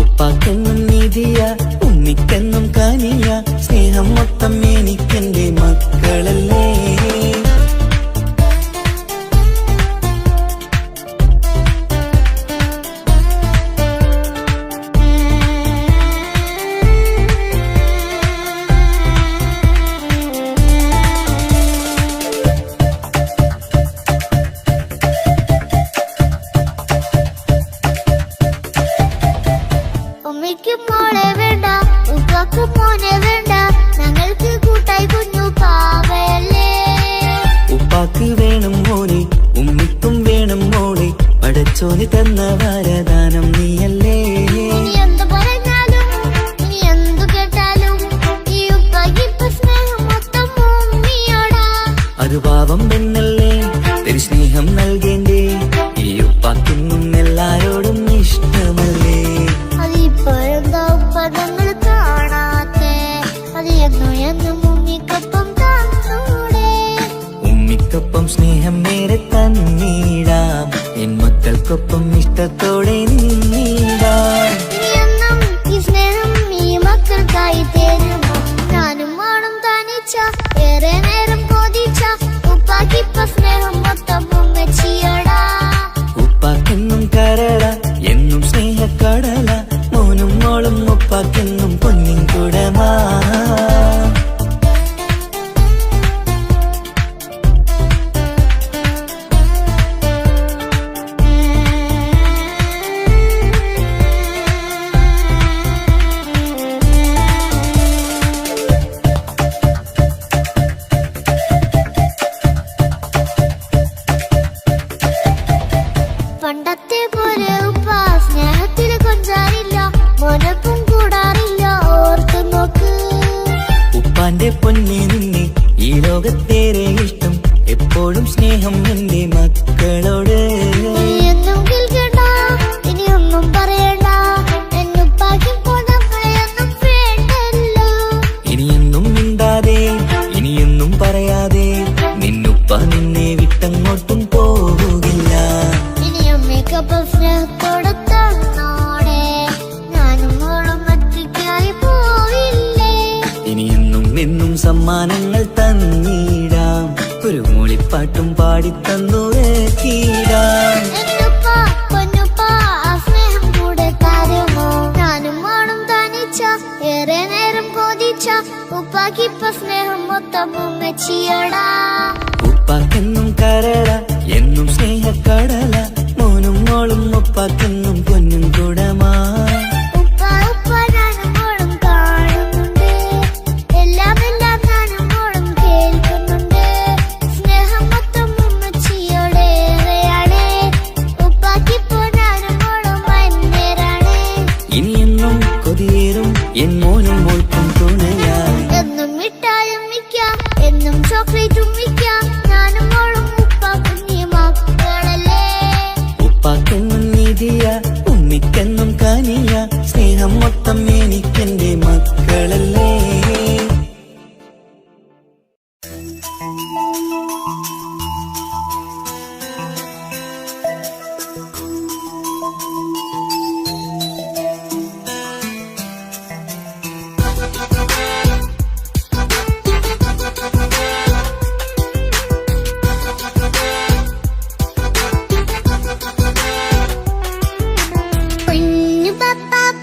ഉപ്പാക്കെന്നും നീതിയ ഉമ്മിക്കെന്നും കനിയ സ്നേഹം മൊത്തം എനിക്കെന്റെ മക്കളല്ലേ. ഉമ്മയ്ക്കും മോളെ വേണ്ട, ഉപ്പാക്കും മോനെ വേണ്ട, ഞങ്ങൾക്ക് കൂട്ടായി കുഞ്ഞു പാവയല്ലേ. ഉപ്പാക്ക് വേണം മോനെ ഉമ്മിക്കും വേണം മോളെ, പടച്ചോന് തന്ന വരദാനം നീയല്ലേ. ഇനി എന്ത് പറഞ്ഞാലും ഇനി എന്തു കേട്ടാലും ഈ ഉപ്പാക്കിപ്പ സ്നേഹം മൊത്തം ഉമ്മിയോടാ. അത് പാവം പെണ്ണല്ലേ തിരു സ്നേഹം നൽകേണ്ടേ, ഈ ഉപ്പാക്കെന്നും എല്ലാരോടും ഇഷ്ടമല്ലേ. അതിപ്പോഴെന്താ ഉപ്പ ഞങ്ങൾ കാണാത്തെ, അത് എന്നും എന്നും ഉമ്മിക്കൊപ്പം തന്നൂടെ. ഉമ്മിക്കൊപ്പം സ്നേഹം നേരെ തന്നീടാം, എൻ മക്കൾക്കൊപ്പം ഇഷ്ടത്തോടെ നിന്നീടാം. ഇനിയെന്നും ഈ സ്നേഹം ഈ മക്കൾക്കായി തരുമോ, ഞാനും മോളും തനിച്ച ഏറെ നേരം കൊതിച്ച ഉപ്പാക്കിപ്പ സ്നേഹം മൊത്തം ഉമ്മച്ചിയോടാ. ഉപ്പാക്കെന്നും കരള എന്നും സ്നേഹക്കടല മോനും മോളും ഉപ്പാക്കെന്നും പൊന്നിൻ കുടമാ. പണ്ടത്തെ പോലെ ഉപ്പ സ്നേഹത്തിൽ കൊഞ്ചാറില്ല, മോനൊപ്പം കൂടാറില്ല, ഓർത്തു നോക്ക്. ഉപ്പാന്റെ പൊന്നെ നിന്നെ ഈ ലോകത്തേറെ ഇഷ്ടം, എപ്പോഴും സ്നേഹം എന്റെ മക്കളോട്. ഇനി എന്നും കേൾക്കണ്ട, ഇനി ഒന്നും പറയണ്ട, എന്നുപ്പാക്കിപ്പോ നമ്മളെയൊന്നും വേണ്ടല്ലോ. ഇനിയെന്നും മിണ്ടാതെ ഇനിയെന്നും പറയാതെ നിന്നുപ്പ നിന്നെ വിട്ടങ്ങോട്ടും പോവുകില്ല. ഇനി അമ്മയ്ക്കൊപ്പം സ്നേഹത്തോടെ തന്നോടെ, ഞാനും മോളും ഒറ്റയ്ക്കായി പോയില്ലേ. ഇനിയെന്നും എന്നും സമ്മാനങ്ങൾ തന്നീടാം, ഒരു മൂളിപ്പാട്ടും പാടിത്തന്നുകീടാം. എന്നുപ്പ പൊന്നുപ്പ ആ സ്നേഹം കൂടെ തരുമോ, ഞാനും മോളും തനിച്ച ഏറെ നേരം കൊതിച്ച ഉപ്പാക്കിപ്പ സ്നേഹം മൊത്തം ഉമ്മച്ചിയോടാ. ഉപ്പാക്കെന്നും കരള എന്നും സ്നേഹക്കടല മോനും മോളും ഉപ്പാക്കെന്നും പൊന്നും കുടമാ. ഉപ്പ ഉപ്പ ഞാനും മോളും കാണുന്നുണ്ട്, എല്ലാം എല്ലാം ഞാനും മോളും കേൾക്കുന്നുണ്ട്. സ്നേഹം മൊത്തം ഉമ്മച്ചിയോടേറെയാണ്, ഉപ്പാക്കിപ്പോ ഞാനും മോളും വന്നേരാണ്. ഇനിയെന്നും കൊതിയേറും എൻ മോനും മോൾക്കും തുണയായി. എന്നും മിഠായും വിൽക്കാം, എന്നും ചോക്ലേറ്റും വിൽക്കാം, ഞാനും മോളും ഉപ്പാക്കും നീ മക്കളല്ലേ. ഉപ്പാക്കെന്നും നീതിയ ഉമ്മിക്കെന്നും കനിയ സ്നേഹം മൊത്തം എനിക്കെന്റെ മക്കളല്ലേ.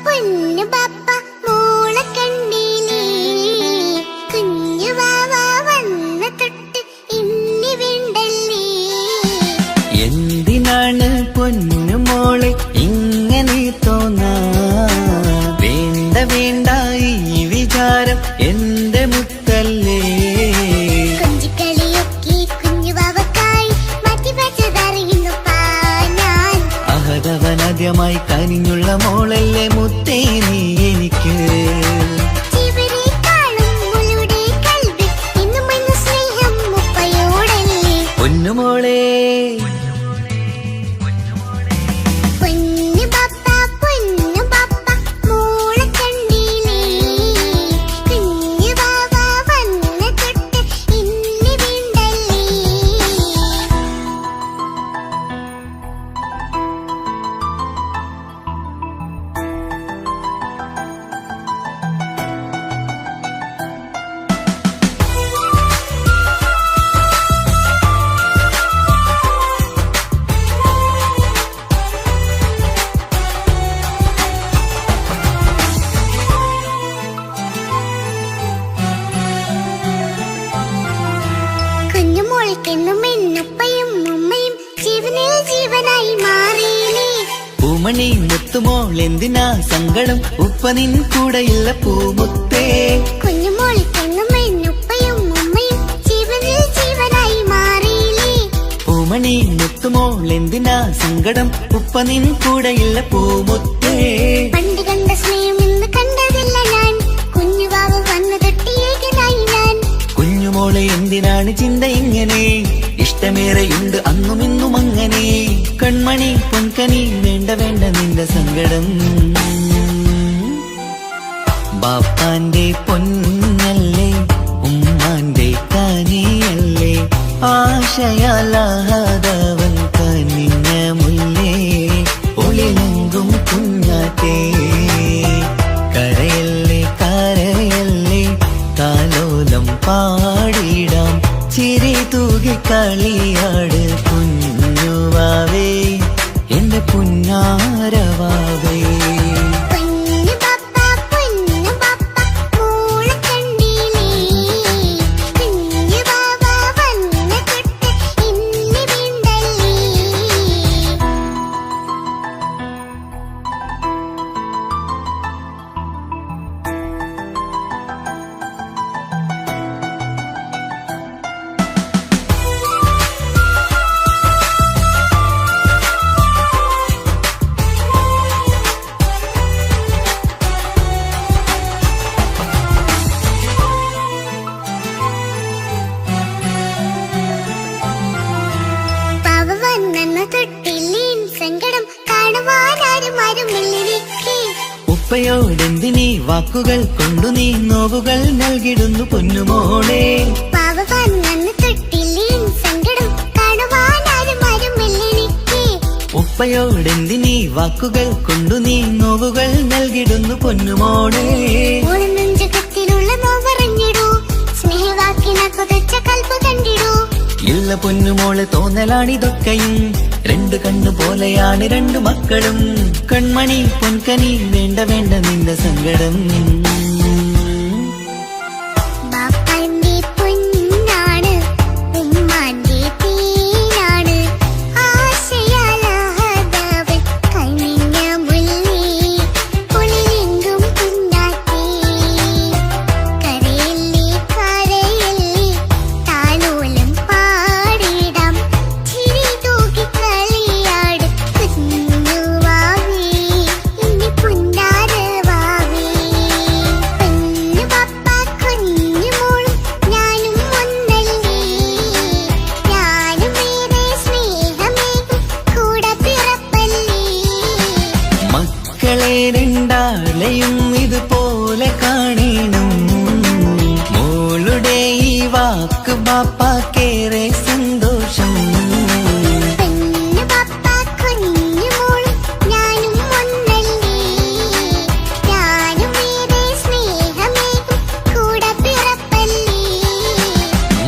പൊന്നു പപ്പ മോൾക്കെന്നും എന്നുപ്പയും ഉമ്മയും ജീവനിൽ ജീവനായി മാറിയില്ലേ. പൂമണി മുത്തുമോൾ എന്തിനാ സങ്കടം, ഉപ്പ നിൻ കൂടെയില്ല പൂമുത്തേ. കുഞ്ഞുമോൾക്കെന്നും എന്നുപ്പയും ഉമ്മയും ജീവനിൽ ജീവനായി മാറിയില്ലേ. പൂമണി മുത്തുമോൾ എന്തിനാ സങ്കടം, ഉപ്പ നിൻ കൂടെയില്ല പൂമുത്തേ. പണ്ട് കണ്ട സ്നേഹം ഇന്ന് കണ്ടതില്ല ഞാൻ, കുഞ്ഞുവാവ് വന്നു തൊട്ടിയേകനായി ഞാൻ. കുഞ്ഞുമോളെ എന്തിനാണ് ചിന്ത ഇങ്ങനെ, ഇഷ്ടമേറെയുണ്ട് അന്നും ഇന്നും അങ്ങനെ. കൺമണി പൊൻകനി വേണ്ട വേണ്ട നിന്റെ സങ്കടം. ബാപ്പാന്റെ പൊന്നല്ലേ ഉമ്മാന്റെ കനിയല്ലേ, ആശയാലാഹതവൻ കനിഞ്ഞ മുല്ലേ. ഒളിലെങ്കും കുഞ്ഞാറ്റേ കരയല്ലേ കരയല്ലേ, താലോലം പാടിടാം ചിരി തൂകി കളിയാട്. കുഞ്ഞുവാവേ എന്റെ പുന്നാരവാവേ. പൊന്നു പപ്പ മോളെ കണ്ടില്ലേ, കുഞ്ഞു ബാബ വന്ന തൊട്ട് ഇന്ന് വീണ്ടല്ലേ. പാവ വന്നെന്ന തൊട്ടില്ലേൻ സങ്കടം കാണുവാനാരും ആരുമില്ലിരിക്കേ. ഉപ്പയോടെന്തിനീ വാക്കുകൾ കൊണ്ടു നീ നോവുകൾ നൽകിടുന്നു പൊന്നുമോളെ. പാവ വന്നെന്ന തൊട്ടില്ലേൻ സങ്കടം കാണുവാനാരും ആരുമില്ലിരിക്കേ. ഉപ്പയോടെന്തിനീ വാക്കുകൾ കൊണ്ടു നീ നോവുകൾ നൽകിടുന്നു പൊന്നുമോളെ. ഓളം നെഞ്ചകത്തിലുള്ള നോവറിഞ്ഞിടൂ, സ്നേഹവാക്കിന കൊതച്ച കൽപ്പ് കണ്ടിടൂ. ഇല്ല പൊന്നുമോളെ തോന്നലാണിതൊക്കെയും, രണ്ടു കണ്ണു പോലെയാണ് രണ്ടു മക്കളും. കൺമണി പൊൻകനി വേണ്ട വേണ്ട നിന്റെ സങ്കടം. ബാപ്പാന്റെ പൊന്നാണ് ഉമ്മാന്റെ തീനാണ്, ആശയാലാഹതവൻ കനിഞ്ഞ മുല്ലേ. ഒളിലെങ്കും കുഞ്ഞാറ്റേ കരയല്ലേ കരയല്ലേ, താലോലം പാടിടാം ചിരി തൂകി കളിയാട്. കുഞ്ഞുവാവേ എന്റെ പുന്നാരവാവേ. പൊന്നു പപ്പ കുഞ്ഞുമോളും ഞാനും ഒന്നല്ലേ, ഞാനും ഏറെ സ്നേഹമേകും കൂടെ പിറപ്പല്ലേ. മക്കളെ രണ്ടാളെയും ഇതുപോലെ കാണണം, മോളുടെ ഈ വാക്ക് ബാപ്പാക്കേറെ സന്തോഷം. പൊന്നു പപ്പ കുഞ്ഞുമോളും ഞാനും ഒന്നല്ലേ, ഞാനും ഏറെ സ്നേഹമേകും കൂടെ പിറപ്പല്ലേ.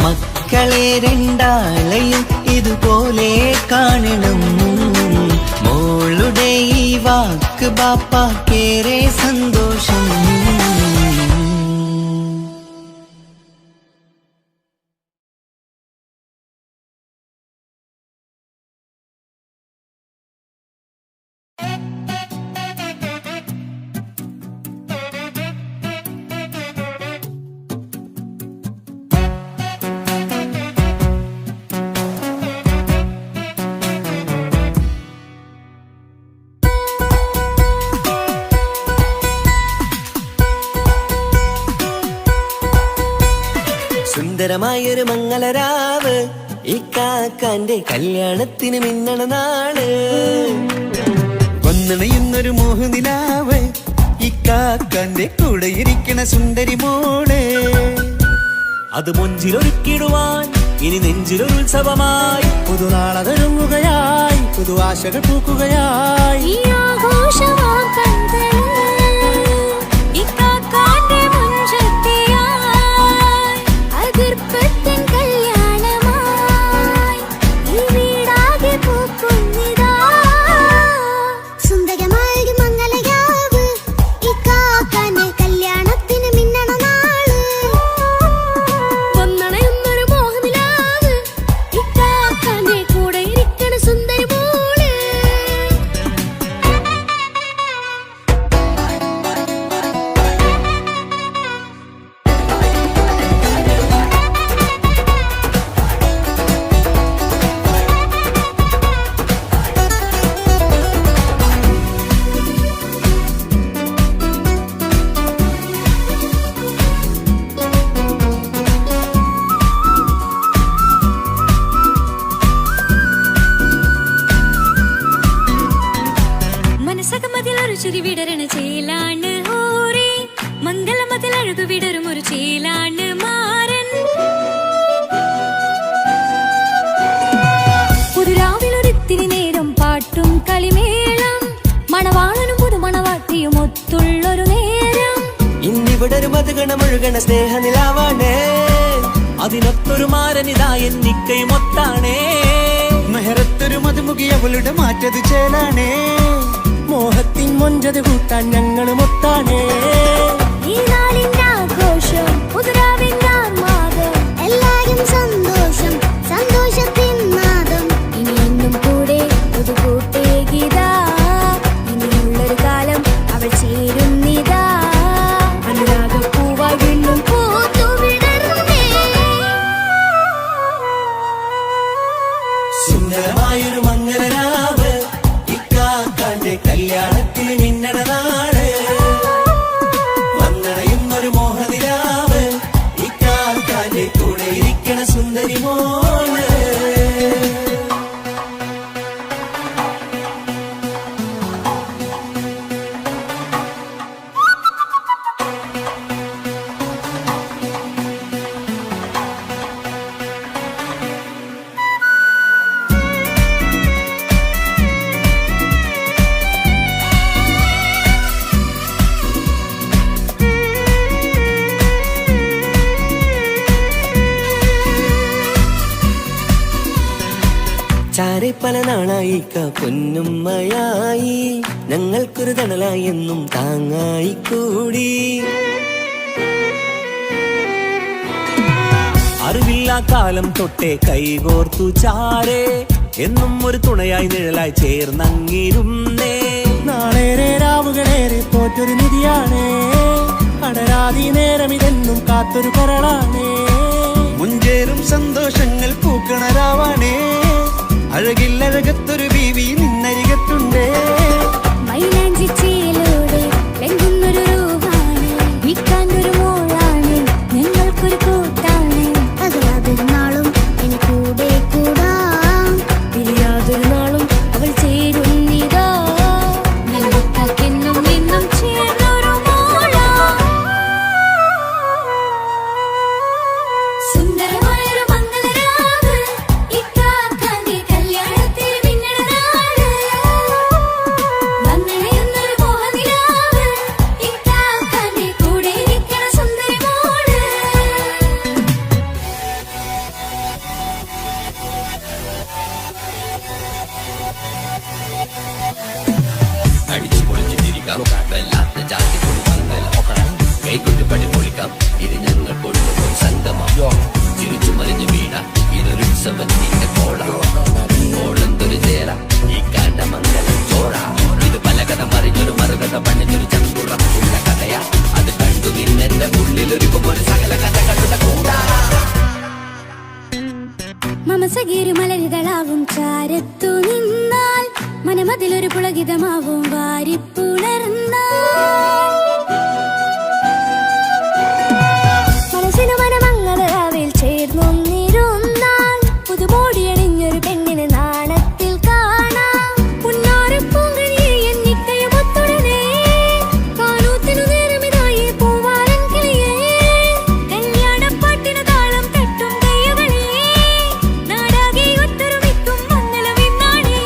മക്കളെ രണ്ടാളെയും ഇതുപോലെ കാണണം, മോളുടെ ഈ വാക്ക് ബാപ്പാക്കേറെ സന്തോഷം. സുന്ദരമായൊരു മംഗളരാവ്, ഈ കാക്കാന്റെ കല്യാണത്തിന് മിന്നണ നാള്. വന്നണയുന്നൊരു മോഹനിലാവ്, ഈ കാക്കാന്റെ കൂടെ ഇരിക്കണ സുന്ദരി മോള്. അത് മൊഞ്ചിലൊരുക്കിടുവാൻ ഇനി നെഞ്ചിലൊരു ഉത്സവമായി, പുതുനാളതൊരുങ്ങുകയായി, പുതുവാശകൾ പൂക്കുകയായി. ഈ ആഘോഷമാക്കന്തല് ഇക്കാക്കാന്റെ മുൻചെത്തിയായി, അതിർപ്പത്തിൻ കല്യാണമായി ഈ വീടാകെ പൂക്കുന്നിതാ. സുന്ദരമായൊരു മംഗളരാവ്, ഈ കാക്കാന്റെ കല്യാണത്തിന് മിന്നണ നാള്. വന്നണയുന്നൊരു മോഹനിലാവ്, ചേലാണ് മാരൻ. പുതുരാവിലൊരിത്തിരി നേരം പാട്ടും കളിമേളം, മണവാളനും പുതുമണവാട്ടിയും ഒത്തുള്ളൊരു നേരം. ഇന്നിവിടെ ഒരു മധുഗണമൊഴുകണ സ്നേഹനിലാവാണേ, അതിനൊത്തൊരു മാരനിതാ എന്നിക്കൈമൊത്താണേ. മെഹറത്തൊരു മധുമുഖി അവളുടെ മാറ്റത് ചേലാണേ, മോഹത്തിൻ മൊഞ്ചത് കൂട്ടാൻ ഞങ്ങളും ഒത്താണേ. ഈ നാളിന്റെ ആഘോഷം പുതുരാവിന്റെ ആർമാദം, എല്ലാരും സന്തോഷം സന്തോഷത്തിൻ നാദം. ഇനി എന്നും കൂടെ പുതുകൂട്ടേ ഗീതാ, ഇനിയുള്ളൊരു കാലം അവൾ ചേരുന്നിതാ. അനുരാഗപ്പൂവായി വീണ്ടും പൂത്തുവിടരുന്നേ. സുന്ദരമായൊരു മംഗളരാവ്, ഇക്കാക്കാന്റെ കല്യാണത്തിന് മിന്നണ നാട്. വന്നണയുന്നൊരു മോഹനിലാവ്, ഇക്കാക്കാന്റെ കൂടെ ഇരിക്കണ സുന്ദരി മോള്. ചാരെ പല നാളായി പൊന്നുമ്മയായി, ഞങ്ങൾക്കൊരു തണലായി എന്നും താങ്ങായി കൂടി. അറിവില്ലാ കാലം തൊട്ടേ കൈകോർത്തു ചാരേ, എന്നും ഒരു തുണയായി നിഴലായി ചേർന്നങ്ങിരുന്നേ. നാളേറെ രാവുകളേറെ തോറ്റൊരു നിധിയാണേ, അടരാതി നേരം ഇതെന്നും കാത്തൊരു കരളാണേ. മുഞ്ചേറും സന്തോഷങ്ങൾ പൂക്കണരാവാണേ, അഴകില്ലഴകത്തൊരു ബീവി നിന്നരികത്തുണ്ടേ. മൈലാഞ്ചിച്ചേലോടെ ലംഘുന്നൊരു രൂപാണ്, വിക്കാനൊരു മോളാണ്, ഞങ്ങൾക്കൊരു കൂട്ടാണ്. അതൊരു നാളും ഇനി കൂടെ കൂടാം, പിരിയാതൊരു നാളും അവൾ ചേരുന്നിതാ. ഞങ്ങൾക്കെന്നും എന്നും ചേർന്നൊരു മോളാ. സുന്ദരമായൊരു മംഗളരാവ്, ഇക്കാക്കാന്റെ കല്യാണത്തിൽ മിന്നണ നാട്. വന്നണയുന്നൊരു മോഹനിലാവ്, ഇക്കാക്കാന്റെ കൂടെ ഇരിക്കണ സുന്ദരി മോള്. അടിച്ചു പൊളിച്ചിട്ടിരിക്കാം, വല്ലാത്ത ജാതി പൊളി മംഗലം. കൈകൊട്ട് പടി പൊളിക്കാം, ഇത് ഞങ്ങൾ കൊണ്ടുപോയി സംഗമം. ചിരിച്ചു മറിഞ്ഞു വീണ ഇതൊരു ഉത്സവത്തിന്റെ കോളം. കോളന്തൊരു ചേര ഈ കാണ്ട മംഗലം ചോറ. ഇത് പലകഥ മറിഞ്ഞൊരു മറുകഥ പണിഞ്ഞൊരു ചങ്കുറപ്പുള്ള കഥയാ. അത് കണ്ടു നിന്നെന്റെ ഉള്ളിലൊരുക്കുമൊരു സകല കഥ കണ്ട കൂടാ. മമസകീരു മലരിതളാവും ചാരത്തു നിന്നാൽ, മനമതിലൊരു പുളകിതമാവും വാരിപ്പുണർന്നാൽ. മനസ്സിനു മനമംഗളരാവിൽ ചേർന്നൊന്നിരുന്നാൽ, പുതുമോടിയണിഞ്ഞൊരു പെണ്ണിന് നാണത്തിൽ കാണാം. പുന്നാരപ്പൂങ്കനിയെ എന്നിക്കയുമൊത്തുടനെ, കാനൂത്തിനു നേരമിതായി പൂവാലൻ കിളിയേ. കല്യാണപ്പാട്ടിനു താളം തട്ടും കയ്യുകളേ, നാടാകെ ഒത്തൊരുമിക്കും മംഗളമെന്നാണേ.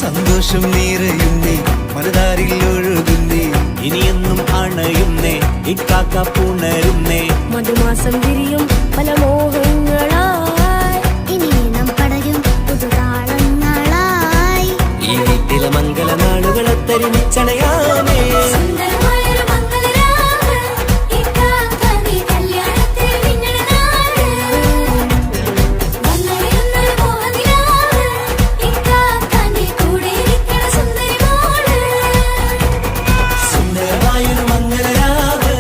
സന്തോഷം നിറയുന്നേ, മനതാരിൽ ഒഴുകുന്നേ, ഇനിയെന്നും അണയുന്നേ, ഇക്കാക്ക പുണരുന്നേ. മധുമാസം വിരിയും പല മോഹങ്ങളായി, ഇനി നാം പടരും പുതുതാളങ്ങളായി. ഈ വീട്ടിലെ മംഗള നാളുകളൊത്തരിമിച്ചണയാമേ. സുന്ദരമായൊരു മംഗളരാവ്, ഇക്കാക്കാന്റെ കല്യാണത്തിൽ മിന്നണ നാട്. വന്നണയുന്നൊരു മോഹനിലാവ്, ഇക്കാക്കാന്റെ കൂടെ ഇരിക്കണ സുന്ദരി മോള്. സുന്ദരമായൊരു മംഗളരാവ്,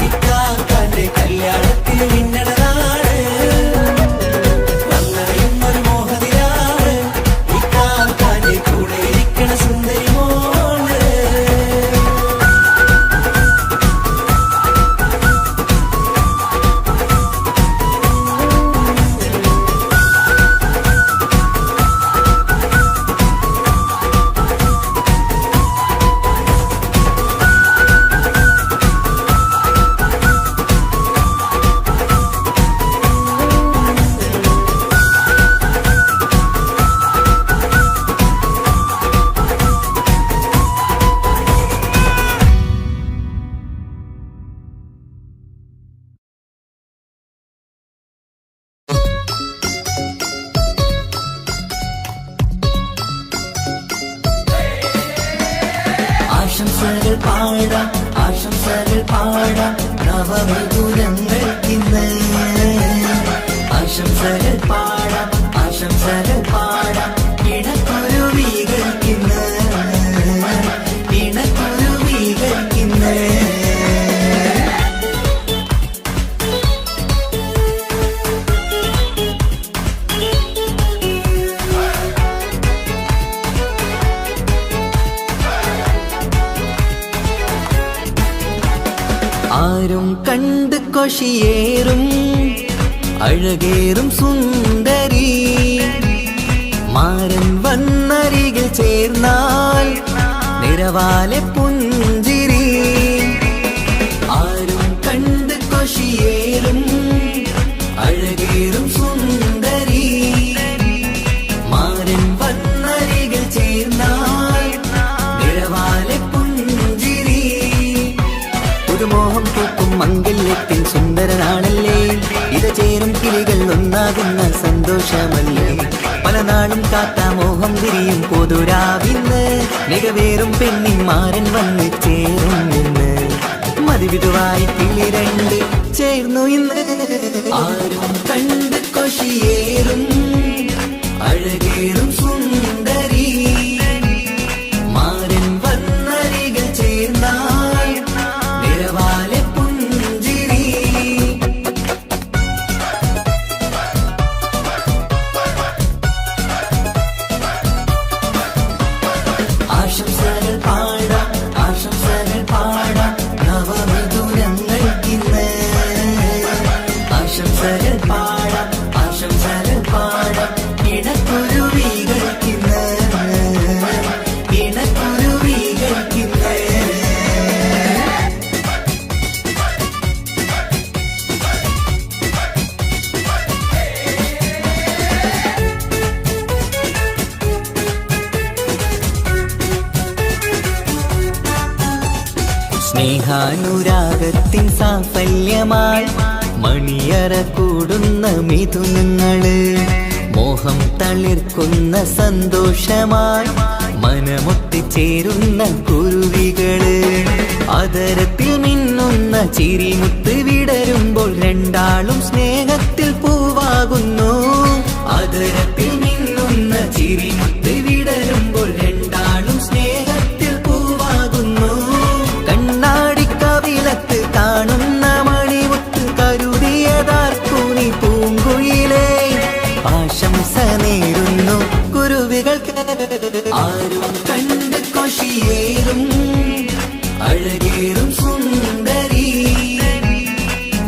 ഇക്കാക്കാന്റെ കല്യാണത്തിന് മിന്നണ നാട്. പാടാം നവമിഥുനങ്ങൾക്കിന്ന് ആശംസകൾ പാടാം ആശംസകൾ പാടാം ഇണക്കുരുവികൾക്കിന്ന് ഇണക്കുരുവികൾക്കിന്ന് ആരും കണ്ട് കൊഷിയേറും അഴകേറും സുന്ദരി മാരൻ വന്നരികിൽ ചേർന്നാൽ നിറവാലെ പുഞ്ചിരി ആരും കണ്ട് കൊഷിയേറും അഴകേറും സുന്ദരി മാരൻ വന്നരികിൽ ചേർന്നാൽ നിറവാലെ പുഞ്ചിരി പുതുമോഹം പൂക്കും മംഗല്യത്തിൻ സുന്ദരനാണല്ലേ ഇത് ചേരും കിളികൾ ഒന്നാകുന്ന സന്തോഷമല്ലേ പല നാളും കാത്ത മോഹം തിരിയും പൊതുരാവിന്ന് മികവേറും പെണ്ണിന്മാരൻ വന്ന് ചേരും ഇന്ന് മതിവിധുവായി കിളി രണ്ട് ചേർന്നു ഇന്ന് ആരും കണ്ട് കൊഷിയേറും അഴകേറും സുന്ദരി മാരൻ വന്നരികിൽ ചേർന്നാൽ നിറവാലെ പുഞ്ചിരി ആശംസകൾ പാടാം ആശംസകൾ പാടാം നവമിഥുനങ്ങൾക്കിന്ന് ആശംസകൾ പാടാം ആശംസകൾ പാടാം ഇണക്കുരുവികൾക്കിന്ന് ഇണക്കുരുവികൾക്കിന്ന് സ്നേഹാനുരാഗത്തിൻ സാഫല്യമായി മണിയറ കൂടുന്ന മിഥുനങ്ങള് മോഹം തളിർക്കുന്ന സന്തോഷമായി മനമൊത്തിച്ചേരുന്ന കുരുവികള് അതരത്തിൽ മിന്നുന്ന ചിരിമുത്ത് വിടരുമ്പോൾ രണ്ടാളും സ്നേഹത്തിൽ പൂവാകുന്നു അതരത്തിൽ മിന്നുന്ന ചിരിമുത്ത് വിടരുമ്പോൾ രണ്ടാളും സ്നേഹത്തിൽ പൂവാകുന്നു കണ്ണാടിക്കവിളത്ത് കാണുന്ന മണിമുത്ത് കരുതിയതാർക്കൂനി പൂങ്കുയിലേ ആശംസ നേരുന്നു കുരുവികൾക്ക് ആരും കണ്ട് കൊഷിയേറും അഴകേറും സുന്ദരി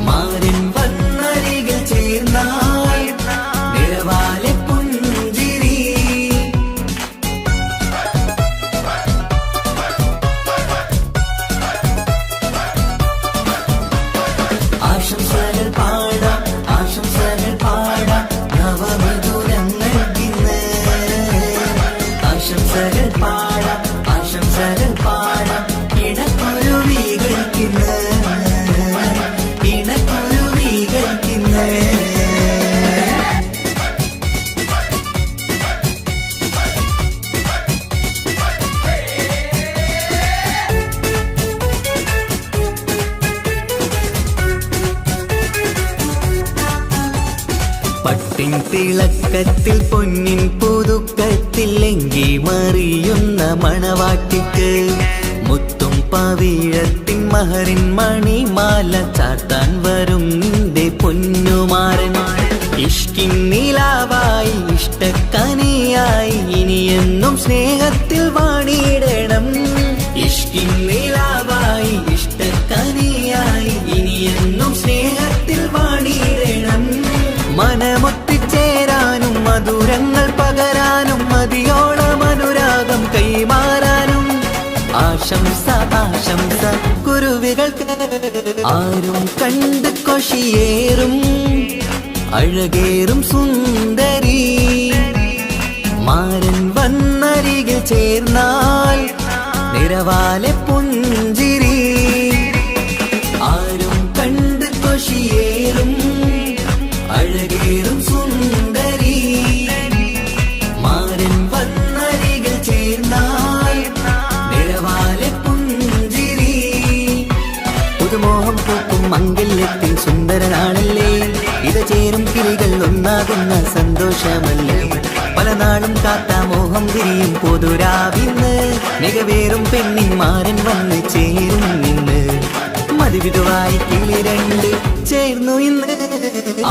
മാരൻ വന്നരികിൽ ചേർന്നാൽ നിറവാലെ പുഞ്ചിരി ആശംസകൾ പാടാം ആശംസകൾ പാടാം നവമിഥുനങ്ങൾക്കിന്ന് ആശംസകൾ പാടാം ആശംസകൾ പാടാം ഇണക്കുരുവികൾക്കിന്ന് ഇണക്കുരുവികൾക്കിന്ന് പട്ടിൻ തിളക്കത്തിൽ പൊന്നിൻ പുതുക്കത്തിൽ എങ്കി മറിയുന്ന മണവാട്ടിക്ക് മുത്തും പവിഴത്തിൻ മഹറിൻ മണിമാല ചാർത്താൻ വരും നിന്റെ പൊന്നുമാരൻ ഇഷ്കിൻ നിലാവായി ഇഷ്ടക്കനിയായി ഇനിയെന്നും സ്നേഹത്തിൽ വാണിയിടണം ഇഷ്കിൻ നിലാവായി ഇഷ്ടക്കനിയായി ഇനിയെന്നും സ്നേഹത്തിൽ വാണിയിടണം മനമൊത്തിച്ചേരാനും മധുരങ്ങൾ പകരാനും മതിയോളം അനുരാഗം കൈമാറാനും ആശംസ ആശംസ കുരുവികൾക്ക് ആരും കണ്ട് കൊഷിയേറും അഴകേറും സുന്ദരി മാരൻ വന്നരികിൽ ചേർന്നാൽ നിറവാലെ പുഞ്ചിരി ആരും കണ്ട് കൊഷിയേറും അഴകേറും സുന്ദരി മാരൻ വന്നരികിൽ ചേർന്നാൽ നിറവാലെ പുഞ്ചിരി മംഗല്യത്തിൻ സുന്ദരനാണല്ലേ ഇത് ചേരും കിളികൾ ഒന്നാകുന്ന സന്തോഷമല്ലേ പല നാളും കാത്ത മോഹം തിരിയും പൊതുരാവിന്ന് മികവേറും പെണ്ണിൻ മാരൻ വന്ന് ചേരും നിന്ന് മതിവിധുവായി കിളി രണ്ട് ചേർന്നു ഇന്ന്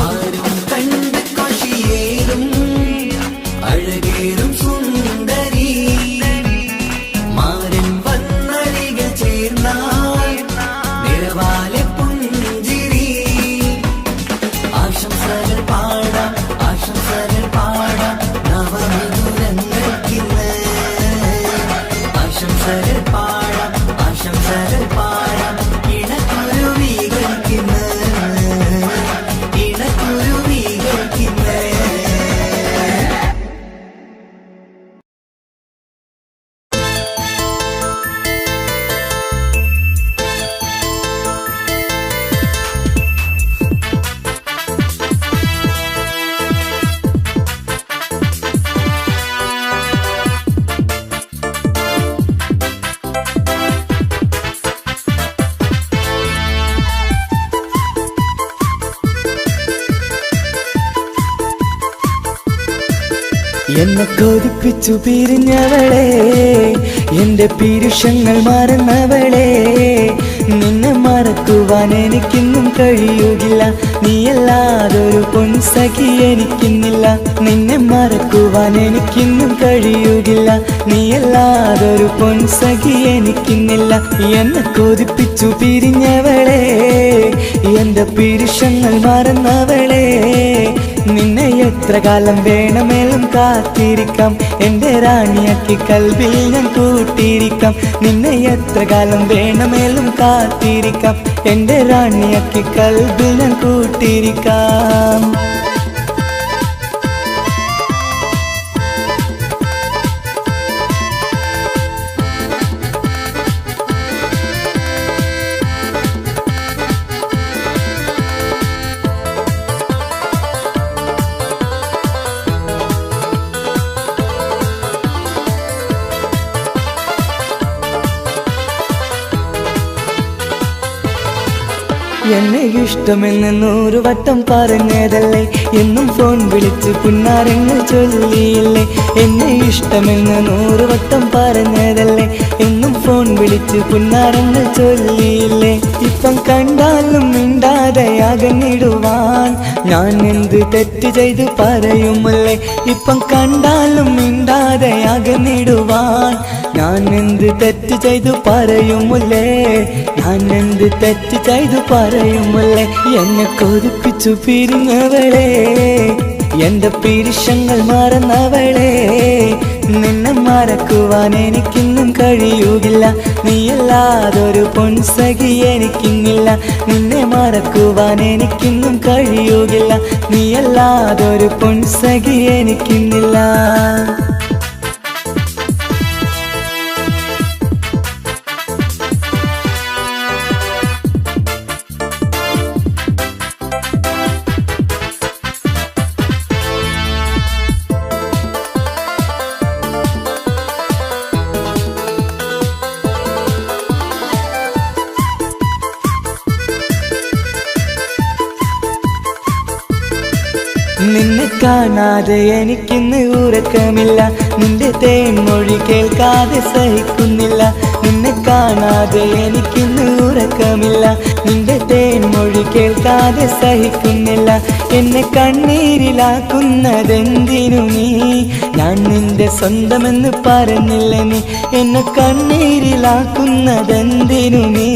ആരും കണ്ട് കൊഷിയേറും അഴകേറും സുന്ദരി മാരൻ വന്നരികൾ ചേർന്നാൽ നിറവാലെ പുഞ്ചിരി ആശംസകൾ പാടാം നവമധുരങ്ങൾക്കിന്ന് ആശംസകൾ പാടാം ഇണക്കുരുവികൾക്കിന്ന് എന്നെ കൊതിപ്പിച്ചു പിരിഞ്ഞവളെ എന്റെ പീരുഷങ്ങൾ മറന്നവളെ നിന്നെ മറക്കുവാൻ എനിക്കിന്നും കഴിയുകില്ല നീയല്ലാതൊരു പൊൻസഖി എനിക്കിന്നില്ല നിന്നെ മറക്കുവാൻ എനിക്കിന്നും കഴിയുകില്ല നീയല്ലാതൊരു പൊൻസഖി എനിക്കിന്നില്ല എന്നെ കൊതിപ്പിച്ചു പിരിഞ്ഞവളെ എന്റെ പീരുഷങ്ങൾ മറന്നവളെ നിന്നെ എത്ര കാലം വേണമെങ്കിലും കാത്തിരിക്കാം എന്റെ റാണിയാക്കി കൽവിൽ ഞാൻ കൂട്ടിയിരിക്കാം നിന്നെ എത്ര കാലം വേണമെങ്കിലും കാത്തിരിക്കാം എന്റെ റാണിയാക്കി കൽവിൽ ഞാൻ കൂട്ടിയിരിക്കാം എന്നെ ഇഷ്ടമെന്ന് 100 വട്ടം പറഞ്ഞതല്ലേ എന്നും ഫോൺ വിളിച്ച് പുന്നാരങ്ങൾ ചൊല്ലിയില്ലേ എന്നെ ഇഷ്ടമെന്ന് 100 വട്ടം പറഞ്ഞതല്ലേ എന്നും ഫോൺ വിളിച്ച് പുന്നാരങ്ങൾ ചൊല്ലിയില്ലേ ഇപ്പം കണ്ടാലും മിണ്ടാതെ അകന്നിടുവാൻ ഞാൻ എന്ത് തെറ്റ് ചെയ്ത് പറയുമല്ലേ ഇപ്പം കണ്ടാലും മിണ്ടാതെ അകന്നിടുവാൻ ഞാൻ എന്ത് തെറ്റ് ചെയ്തു പറയുമല്ലേ ഞാൻ എന്ത് തെറ്റ് ചെയ്തു പറയുമല്ലേ എന്നെ കൊതിപ്പിച്ചു പിരിഞ്ഞവളെ എന്റെ പീരുഷങ്ങൾ മറന്നവളെ നിന്നെ മറക്കുവാൻ എനിക്കിന്നും കഴിയുകില്ല നീയല്ലാതൊരു പൊൻസഖി എനിക്കിന്നില്ല നിന്നെ മറക്കുവാൻ എനിക്കിന്നും കഴിയുകില്ല നീയല്ലാതൊരു പൊൻസഖി എനിക്കിന്നില്ല നിന്നെ കാണാതെ എനിക്കിന്ന് ഉറക്കമില്ല നിന്റെ തേൻമൊഴി കേൾക്കാതെ സഹിക്കുന്നില്ല നിന്നെ കാണാതെ എനിക്കിന്ന് ഉറക്കമില്ല നിന്റെ തേൻമൊഴി കേൾക്കാതെ സഹിക്കുന്നില്ല എന്നെ കണ്ണീരിലാക്കുന്നതെന്തിനു നീ ഞാൻ നിന്റെ സ്വന്തമെന്ന് പറഞ്ഞില്ല നീ എന്നെ കണ്ണീരിലാക്കുന്നതെന്തിനു നീ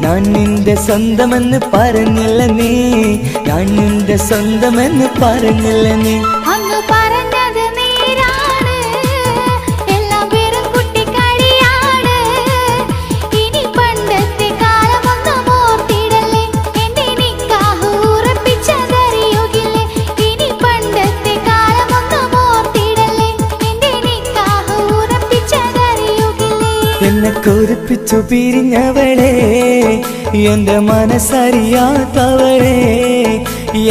ഞാൻ നിന്റെ സ്വന്തമെന്ന് പറഞ്ഞില്ല നീ ഞാൻ നിന്റെ സ്വന്തമെന്ന് പറഞ്ഞില്ല നീ അങ്ങ് പറഞ്ഞത് നേരാണ് എല്ലാം വെറും കുട്ടിക്കളിയാണ് ഇനി പണ്ടത്തെ കാലമൊന്നും ഓർത്തിടല്ലേ എന്റെ നിക്കാഹ് ഉറപ്പിച്ചതറിയുകില്ലേ ഇനി പണ്ടത്തെ കാലമൊന്നും ഓർത്തിടല്ലേ എന്റെ നിക്കാഹ് ഉറപ്പിച്ചതറിയുകില്ലേ എന്നെ കൊതിപ്പിച്ചു പിരിഞ്ഞവളെ എന്റെ മനസ്സറിയാത്തവളെ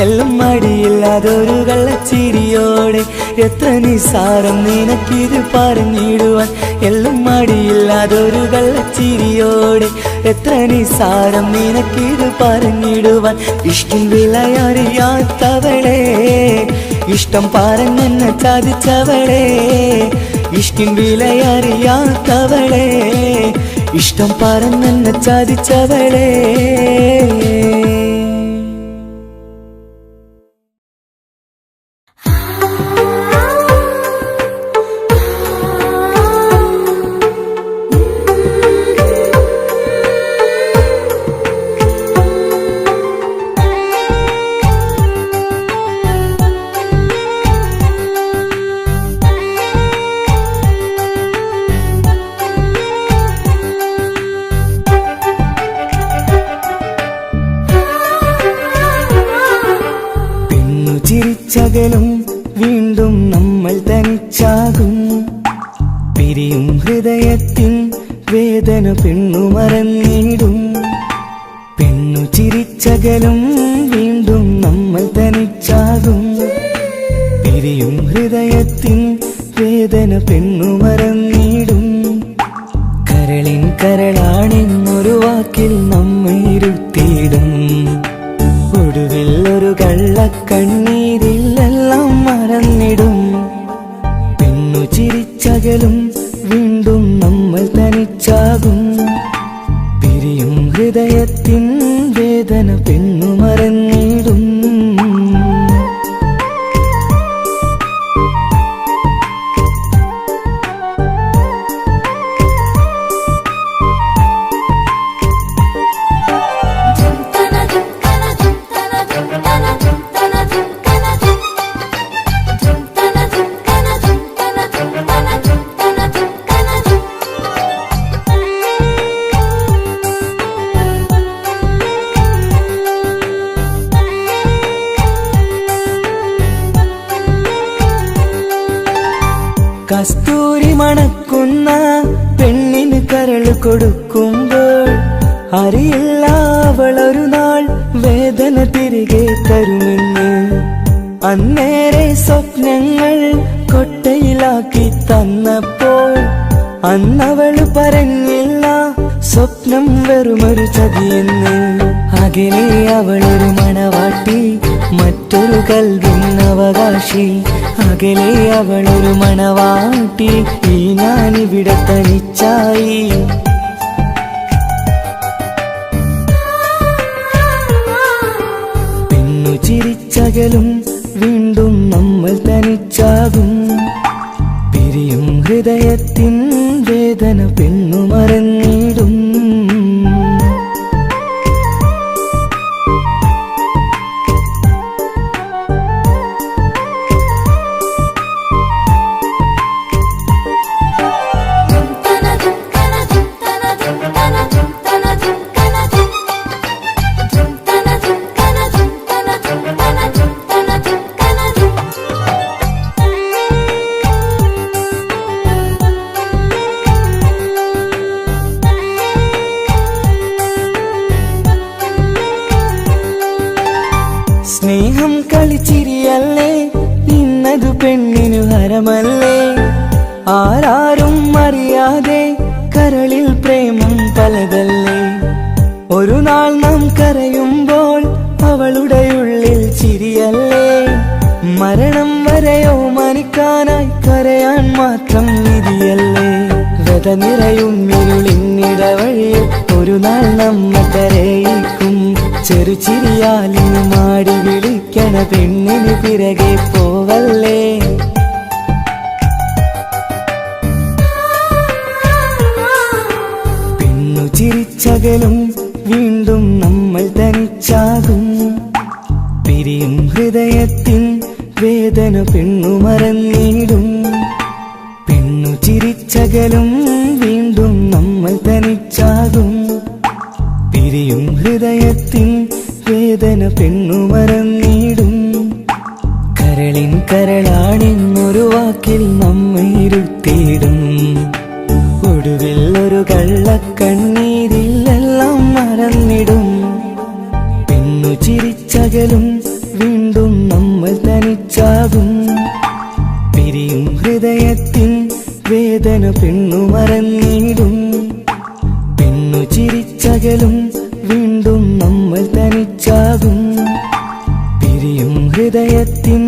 എല്ലാം മടിയില്ലാതൊരു കള്ളച്ചിരിയോടെ എത്ര നിസാരം നിനക്കിത് പറഞ്ഞിടുവാൻ എല്ലാം മടിയില്ലാതൊരു കള്ളച്ചിരിയോടെ എത്ര നിസാരം നിനക്കിത് പറഞ്ഞിടുവാൻ ഇഷ്ടം വിലയറിയാത്തവളെ ഇഷ്ടം പറഞ്ഞെന്നെ ചതിച്ചവളെ ഇഷ്ടം വിലയറിയാത്തവളെ ഇഷ്ടം പറഞ്ഞെന്നെ ചതിച്ചവളെ ചിരിച്ചകലും വീണ്ടും നമ്മൾ തനിച്ചാകും പിരിയും ഹൃദയത്തിൻ വേദന പെണ്ണു മറന്നിടും പെണ്ണു ചിരിച്ചകലും വീണ്ടും നമ്മൾ തനിച്ചാകും പിരിയും ഹൃദയത്തിൻ വേദന പെണ്ണു മറന്നിടും കരളിൻ കരളാണെന്നൊരു വാക്കിൽ നമ്മെ ഇരുത്തിയിടും ഒടുവിൽ ഒരു കള്ളക്കണ്ണീരിലെല്ലാം മറന്നിടും പെണ്ണു ചിരിച്ചകലും വീണ്ടും നമ്മൾ തനിച്ചാകും പിരിയും ഹൃദയത്തിൻ വേദന പെണ്ണു മറന്നിടും കസ്തൂരി മണക്കുന്ന പെണ്ണിന് കരള് കൊടുക്കുമ്പോൾ അറിയില്ല അവളൊരു നാൾ വേദന തിരികെ തരുമെന്ന് അന്നേരെ സ്വപ്നങ്ങൾ കൊട്ടയിലാക്കി തന്നപ്പോൾ അന്നവള് പറഞ്ഞില്ല സ്വപ്നം വെറുമൊരു ചതിയെന്ന് അകലെ അവളൊരു മണവാട്ടി മറ്റൊരു കൽവിൻ അവകാശി അകലെ അവളൊരു മണവാട്ടി ഈ ഞാനിവിടെ തനിച്ചായി പെണ്ണു ചിരിച്ചകലും വീണ്ടും നമ്മൾ തനിച്ചാകും പിരിയും ഹൃദയത്തിൻ വേദന പെണ്ണു മറന്നിടും സ്നേഹം കളിച്ചിരിയല്ലേ ഇന്നതു പെണ്ണിനു ഹരമല്ലേ ആരാരും അറിയാതെ കരളിൽ പ്രേമം പലതല്ലേ ഒരു നാൾ നാം കരയുമ്പോൾ അവളുടെ ഉള്ളിൽ ചിരിയല്ലേ മരണം വരെയോ മരിക്കാനായി കരയാൻ മാത്രം വിധിയല്ലേ വ്യത നിറയും ഇരുളിന്നിടവഴിയിൽ ഒരു നാൾ നമ്മ കരയിക്കും ചെറുചിരിയാലിന് മാടി വിളിക്കണ പെണ്ണിന് പിറകെ പോവല്ലേ പെണ്ണു ചിരിച്ചകലും വീണ്ടും നമ്മൾ തനിച്ചാകും പിരിയും ഹൃദയത്തിൻ വേദന പെണ്ണു മറന്നിടും പെണ്ണു ചിരിച്ചകലും വീണ്ടും നമ്മൾ തനിച്ചാകും പിരിയും ഹൃദയത്തിൻ വേദന പെണ്ണു മറന്നിടും കരളിൻ കരളാണെന്നൊരു വാക്കിൽ നമ്മെ ഇരുത്തിയിടും ഒടുവിൽ ഒരു കള്ളക്കണ്ണീരിലെല്ലാം മറന്നിടും പെണ്ണു ചിരിച്ചകലും നമ്മൾ തനിച്ചാകും പിരിയും ഹൃദയത്തിൻ